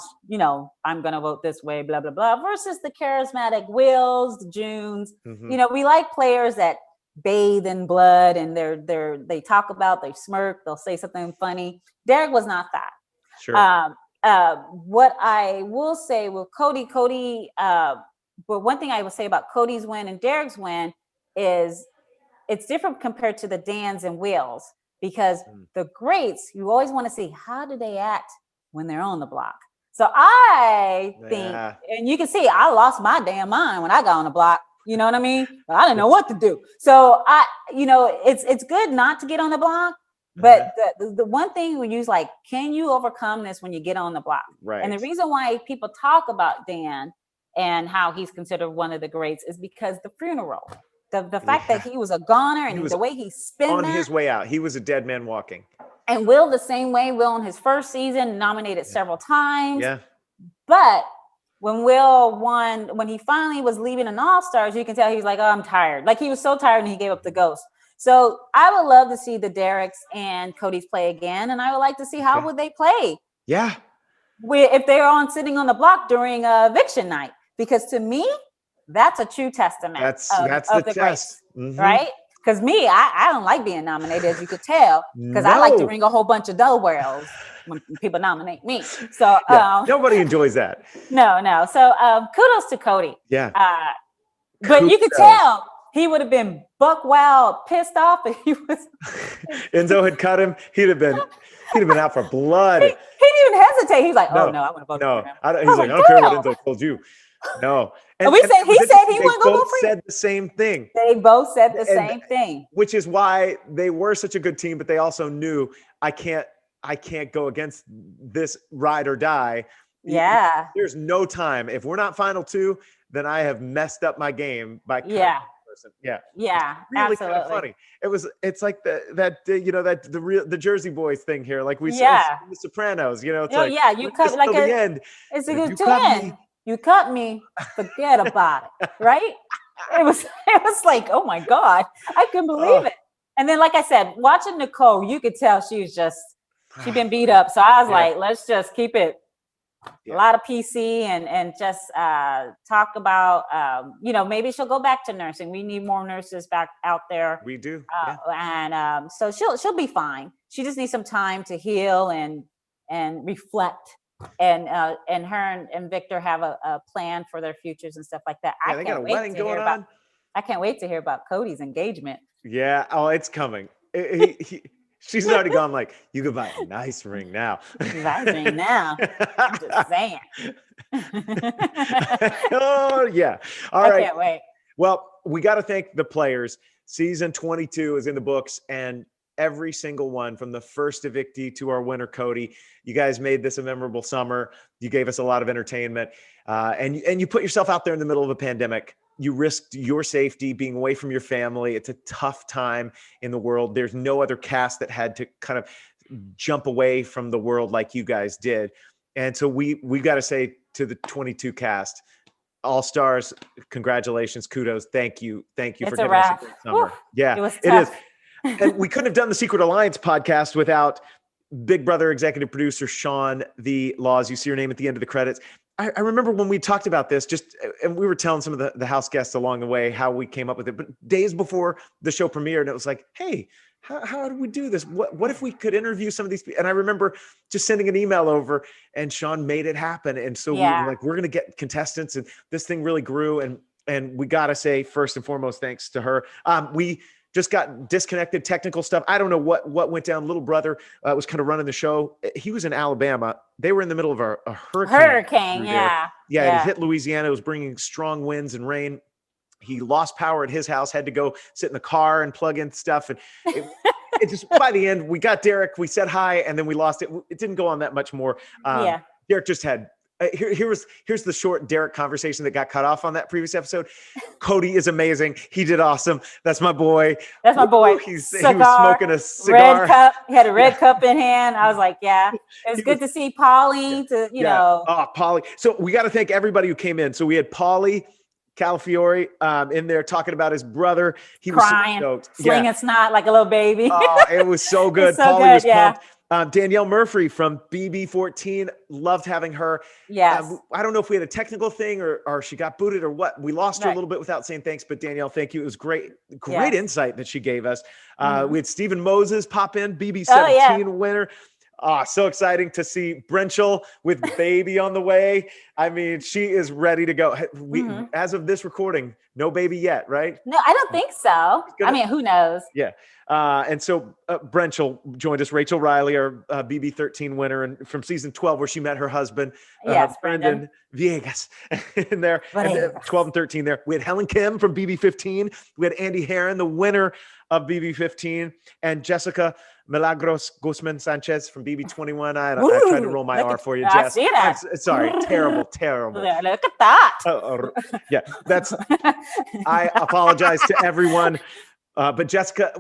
I'm going to vote this way, blah, blah, blah, versus the charismatic Wills, the Junes. We like players that bathe in blood and they talk about, they smirk, they'll say something funny. Derek was not that. Sure. What I will say with Cody, but one thing I will say about Cody's win and Derek's win is it's different compared to the Dans and Wills, because the greats, you always want to see how do they act when they're on the block. So I think, and you can see, I lost my damn mind when I got on the block. You know what I mean? I didn't know what to do. So it's good not to get on the block. But the one thing we use, like, can you overcome this when you get on the block? Right. And the reason why people talk about Dan and how he's considered one of the greats is because the funeral, the fact that he was a goner and the way he spent his way out. He was a dead man walking. And Will the same way. Will in his first season nominated several times. Yeah. But when Will won, when he finally was leaving an All-Stars, you can tell he was like, oh, I'm tired. Like, he was so tired and he gave up the ghost. So I would love to see the Dereks and Cody's play again. And I would like to see how would they play. Yeah. If they're sitting on the block during eviction night, because to me, that's a true testament. That's the test. Right? Because me, I don't like being nominated, as you could tell, because I like to ring a whole bunch of double barrels when people nominate me. So nobody enjoys that. No. So kudos to Cody. Yeah. But you could tell he would have been buck wild, pissed off if he was. Enzo had cut him. He'd have been. He'd have been out for blood. He didn't even hesitate. He's like, "Oh no, I want to vote for him." He's like, "I don't care what Enzo told you." No. And he said he wasn't going to vote for him. Said the same thing. They both said the same thing. Which is why they were such a good team, but they also knew I can't go against this ride or die. Yeah. There's no time. If we're not final two, then I have messed up my game by person. Yeah. Yeah. Really absolutely. kind of funny. It's like the Jersey Boys thing here. Like we saw in The Sopranos, it's like, you cut like the end. It's a good end. You cut me, forget about it. Right? It was like, oh my God, I couldn't believe it. And then, like I said, watching Nicole, you could tell she'd been beat up. So I was like, let's just keep it a lot of PC and just talk about, maybe she'll go back to nursing. We need more nurses back out there. We do. And so she'll be fine. She just needs some time to heal and reflect. And her and Victor have a plan for their futures and stuff like that. Yeah, they got a wedding going on. I can't wait to hear about Cody's engagement. Yeah. Oh, it's coming. She's already gone like, you could buy a nice ring now. Nice ring now. I'm just saying. Oh, yeah. All right. I can't wait. Well, we got to thank the players. Season 22 is in the books, and every single one, from the first evictee to our winner, Cody, you guys made this a memorable summer. You gave us a lot of entertainment, and you put yourself out there in the middle of a pandemic. You risked your safety, being away from your family. It's a tough time in the world. There's no other cast that had to kind of jump away from the world like you guys did. And so we got to say to the 22 cast, all stars, congratulations, kudos. Thank you for giving us a great summer. Woo. Yeah, it is. And we couldn't have done the Secret Alliance podcast without Big Brother executive producer Sean the Laws. You see your name at the end of the credits. I remember when we talked about this, and we were telling some of the house guests along the way how we came up with it, but days before the show premiered, it was like, hey, how do we do this? What if we could interview some of these people? And I remember just sending an email over, and Sean made it happen. And so we were like, we're going to get contestants, and this thing really grew. And we got to say, first and foremost, thanks to her. We just got disconnected, technical stuff. I don't know what went down. Little brother was kind of running the show. He was in Alabama. They were in the middle of a hurricane. Yeah. It hit Louisiana. It was bringing strong winds and rain. He lost power at his house, had to go sit in the car and plug in stuff. And it just, by the end, we got Derek, we said hi, and then we lost it. It didn't go on that much more. Derek just had, here's the short Derek conversation that got cut off on that previous episode. Cody is amazing. He did awesome. That's my boy. He was smoking a cigar. Red cup. He had a red cup in hand. I was like, yeah. It was good to see Paulie you know. Oh, Paulie. So we got to thank everybody who came in. So we had Paulie Calafiore in there talking about his brother. He crying, was so stoked. Slinging snot like a little baby. Oh, it was so good. Paulie was pumped. Danielle Murphy from BB14, loved having her. Yes. I don't know if we had a technical thing or she got booted or what. We lost her a little bit without saying thanks, but Danielle, thank you. It was great insight that she gave us. We had Stephen Moses pop in, BB17 winner. So exciting to see Brenchel with baby on the way. I mean, she is ready to go. As of this recording, no baby yet, right? No, I don't think so. I mean, who knows? Yeah. And so Brenchel joined us, Rachel Riley, our BB13 winner, and from season 12, where she met her husband, Brendan Villegas, in there, and 12 and 13 there. We had Helen Kim from BB15. We had Andy Herron, the winner of BB15, and Jessica Milagros Guzman Sanchez from BB21. I tried to roll my R for you, Jess. I see that. Sorry, terrible. Look at that. I apologize to everyone. But Jessica,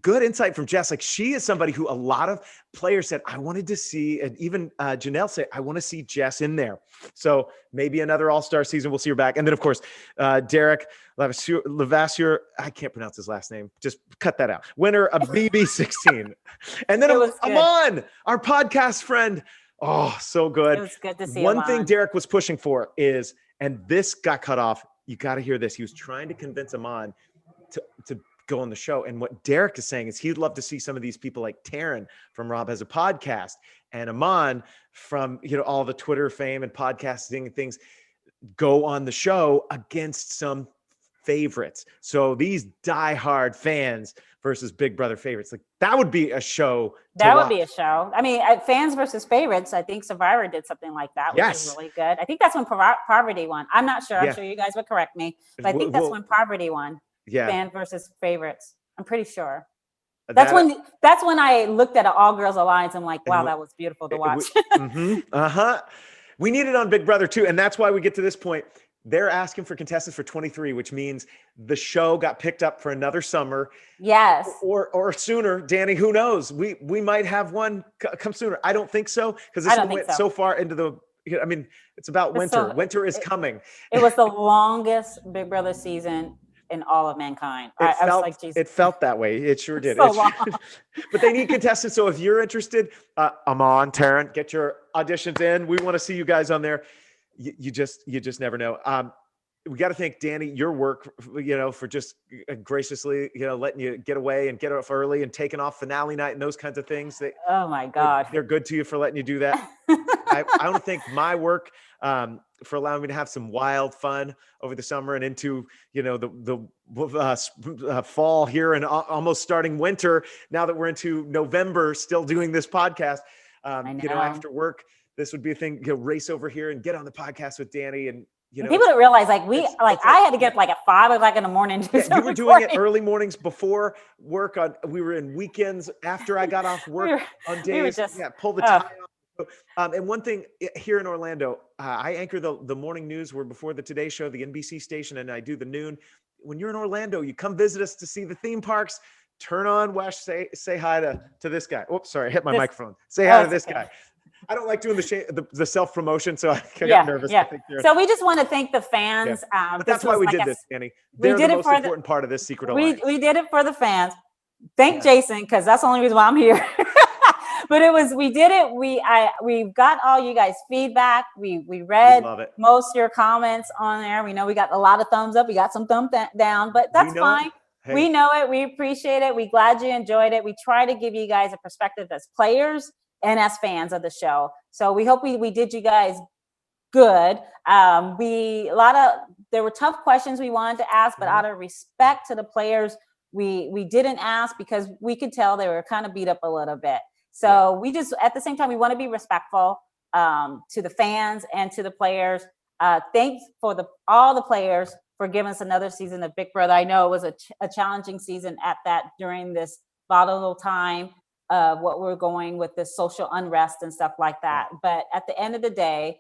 good insight from Jess. Like, she is somebody who a lot of players said, I wanted to see, and even Janelle said, I want to see Jess in there. So maybe another all-star season, we'll see her back. And then, of course, Derek Levasseur, I can't pronounce his last name. Just cut that out. Winner of BB16. And then Amon, our podcast friend. Oh, so good. It was good to see One thing Derek was pushing for is, and this got cut off, you got to hear this. He was trying to convince Amon to go on the show. And what Derek is saying is he'd love to see some of these people like Taryn from Rob Has a Podcast and Amon from, all the Twitter fame and podcasting and things go on the show against some favorites. So these diehard fans versus Big Brother favorites. Like that would be a show. That would be a show. I mean, fans versus favorites. I think Survivor did something like that, which is really good. I think that's when Poverty won. I'm not sure. I'm sure you guys would correct me, but I think that's when Poverty won. Yeah. Fan versus favorites. I'm pretty sure. That's when I looked at an All Girls Alliance. I'm like, wow, that was beautiful to watch. We need it on Big Brother too, and that's why we get to this point. They're asking for contestants for 23, which means the show got picked up for another summer. Yes. Or sooner. Dani, who knows? We might have one come sooner. I don't think so, because this one went so far into the, I mean, it's about winter. Winter is coming. It was the longest Big Brother season in all of mankind. I was like, Jesus. It felt that way. It sure did. So long. But they need contestants. So if you're interested, Amon, Taryn, get your auditions in. We want to see you guys on there. You just never know. We got to thank Dani, your work, for just graciously, letting you get away and get off early and taking off finale night and those kinds of things. Oh my God. They're good to you for letting you do that. I want to thank my work for allowing me to have some wild fun over the summer and into, the fall here and almost starting winter. Now that we're into November, still doing this podcast, after work, this would be a thing, race over here and get on the podcast with Dani. And, people don't realize I had to get up at 5 o'clock in the morning. You were doing it early mornings before work. We were in weekends after I got off work on days. Pull the tie off. And one thing here in Orlando, I anchor the morning news. We're before the Today Show, the NBC station, and I do the noon. When you're in Orlando, you come visit us to see the theme parks. Turn on Wesh, say hi to this guy. Oops, sorry, I hit my microphone. Say hi to this guy. I don't like doing the self-promotion, so I got nervous. Yeah. So we just want to thank the fans. But that's why we did this, Dani. They're the most important part of this secret alliance. We did it for the fans. Thank Jason, because that's the only reason why I'm here. But we did it. We got all you guys' feedback. We read most of your comments on there. We know we got a lot of thumbs up. We got some thumbs down, but that's fine. Hey. We know it. We appreciate it. We glad you enjoyed it. We try to give you guys a perspective as players and as fans of the show. So we hope we did you guys good. There were tough questions we wanted to ask, but out of respect to the players, we didn't ask because we could tell they were kind of beat up a little bit. So we just, at the same time, we want to be respectful to the fans and to the players. Thanks for all the players for giving us another season of Big Brother. I know it was a challenging season during this volatile time. What we're going with this social unrest and stuff like that. But at the end of the day,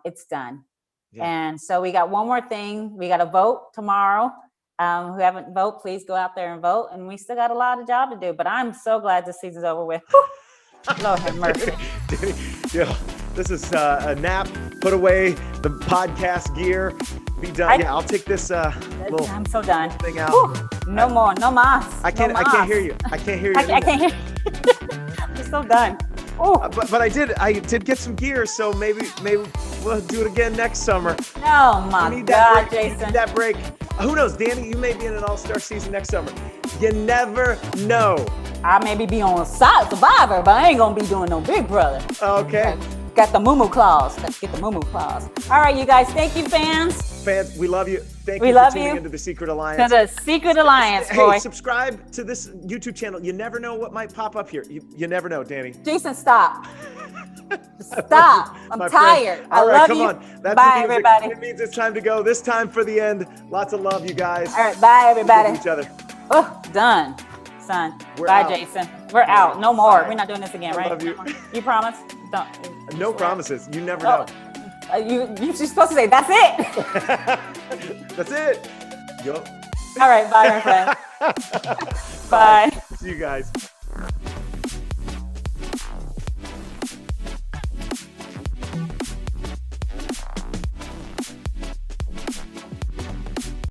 it's done. Yeah. And so we got one more thing. We got to vote tomorrow. Who haven't voted, please go out there and vote. And we still got a lot of job to do, but I'm so glad this season's over with. Lord have mercy. This is a nap. Put away the podcast gear. Be done. I'll take this little I'm so done. Thing out. No more. No mas. I can't hear you. I can't hear you. I can't hear you. I'm so done. But I did get some gear, so maybe we'll do it again next summer. Oh my God, Jason. You need that break. Who knows, Dani? You may be in an all-star season next summer. You never know. I maybe be on Survivor, but I ain't gonna be doing no Big Brother. Okay. Got the moo-moo clause. Let's get the moo-moo clause. All right, you guys. Thank you, fans. Fans, we love you. Thank you for tuning into the Secret Alliance. To the Secret Alliance, boy. Hey, subscribe to this YouTube channel. You never know what might pop up here. You never know, Dani. Jason, stop. Stop. I'm tired. I love you. On. That's bye, everybody. It means it's time to go. This time for the end. Lots of love, you guys. All right, bye, everybody. Each other. Oh, done. Son. We're bye, out. Jason. We're out. No more. We're not doing this again, right? I love you. You promise? Don't. No promises. You never know. You're supposed to say, that's it. That's it. Yo. All right. Bye, my friend. Bye. See you guys.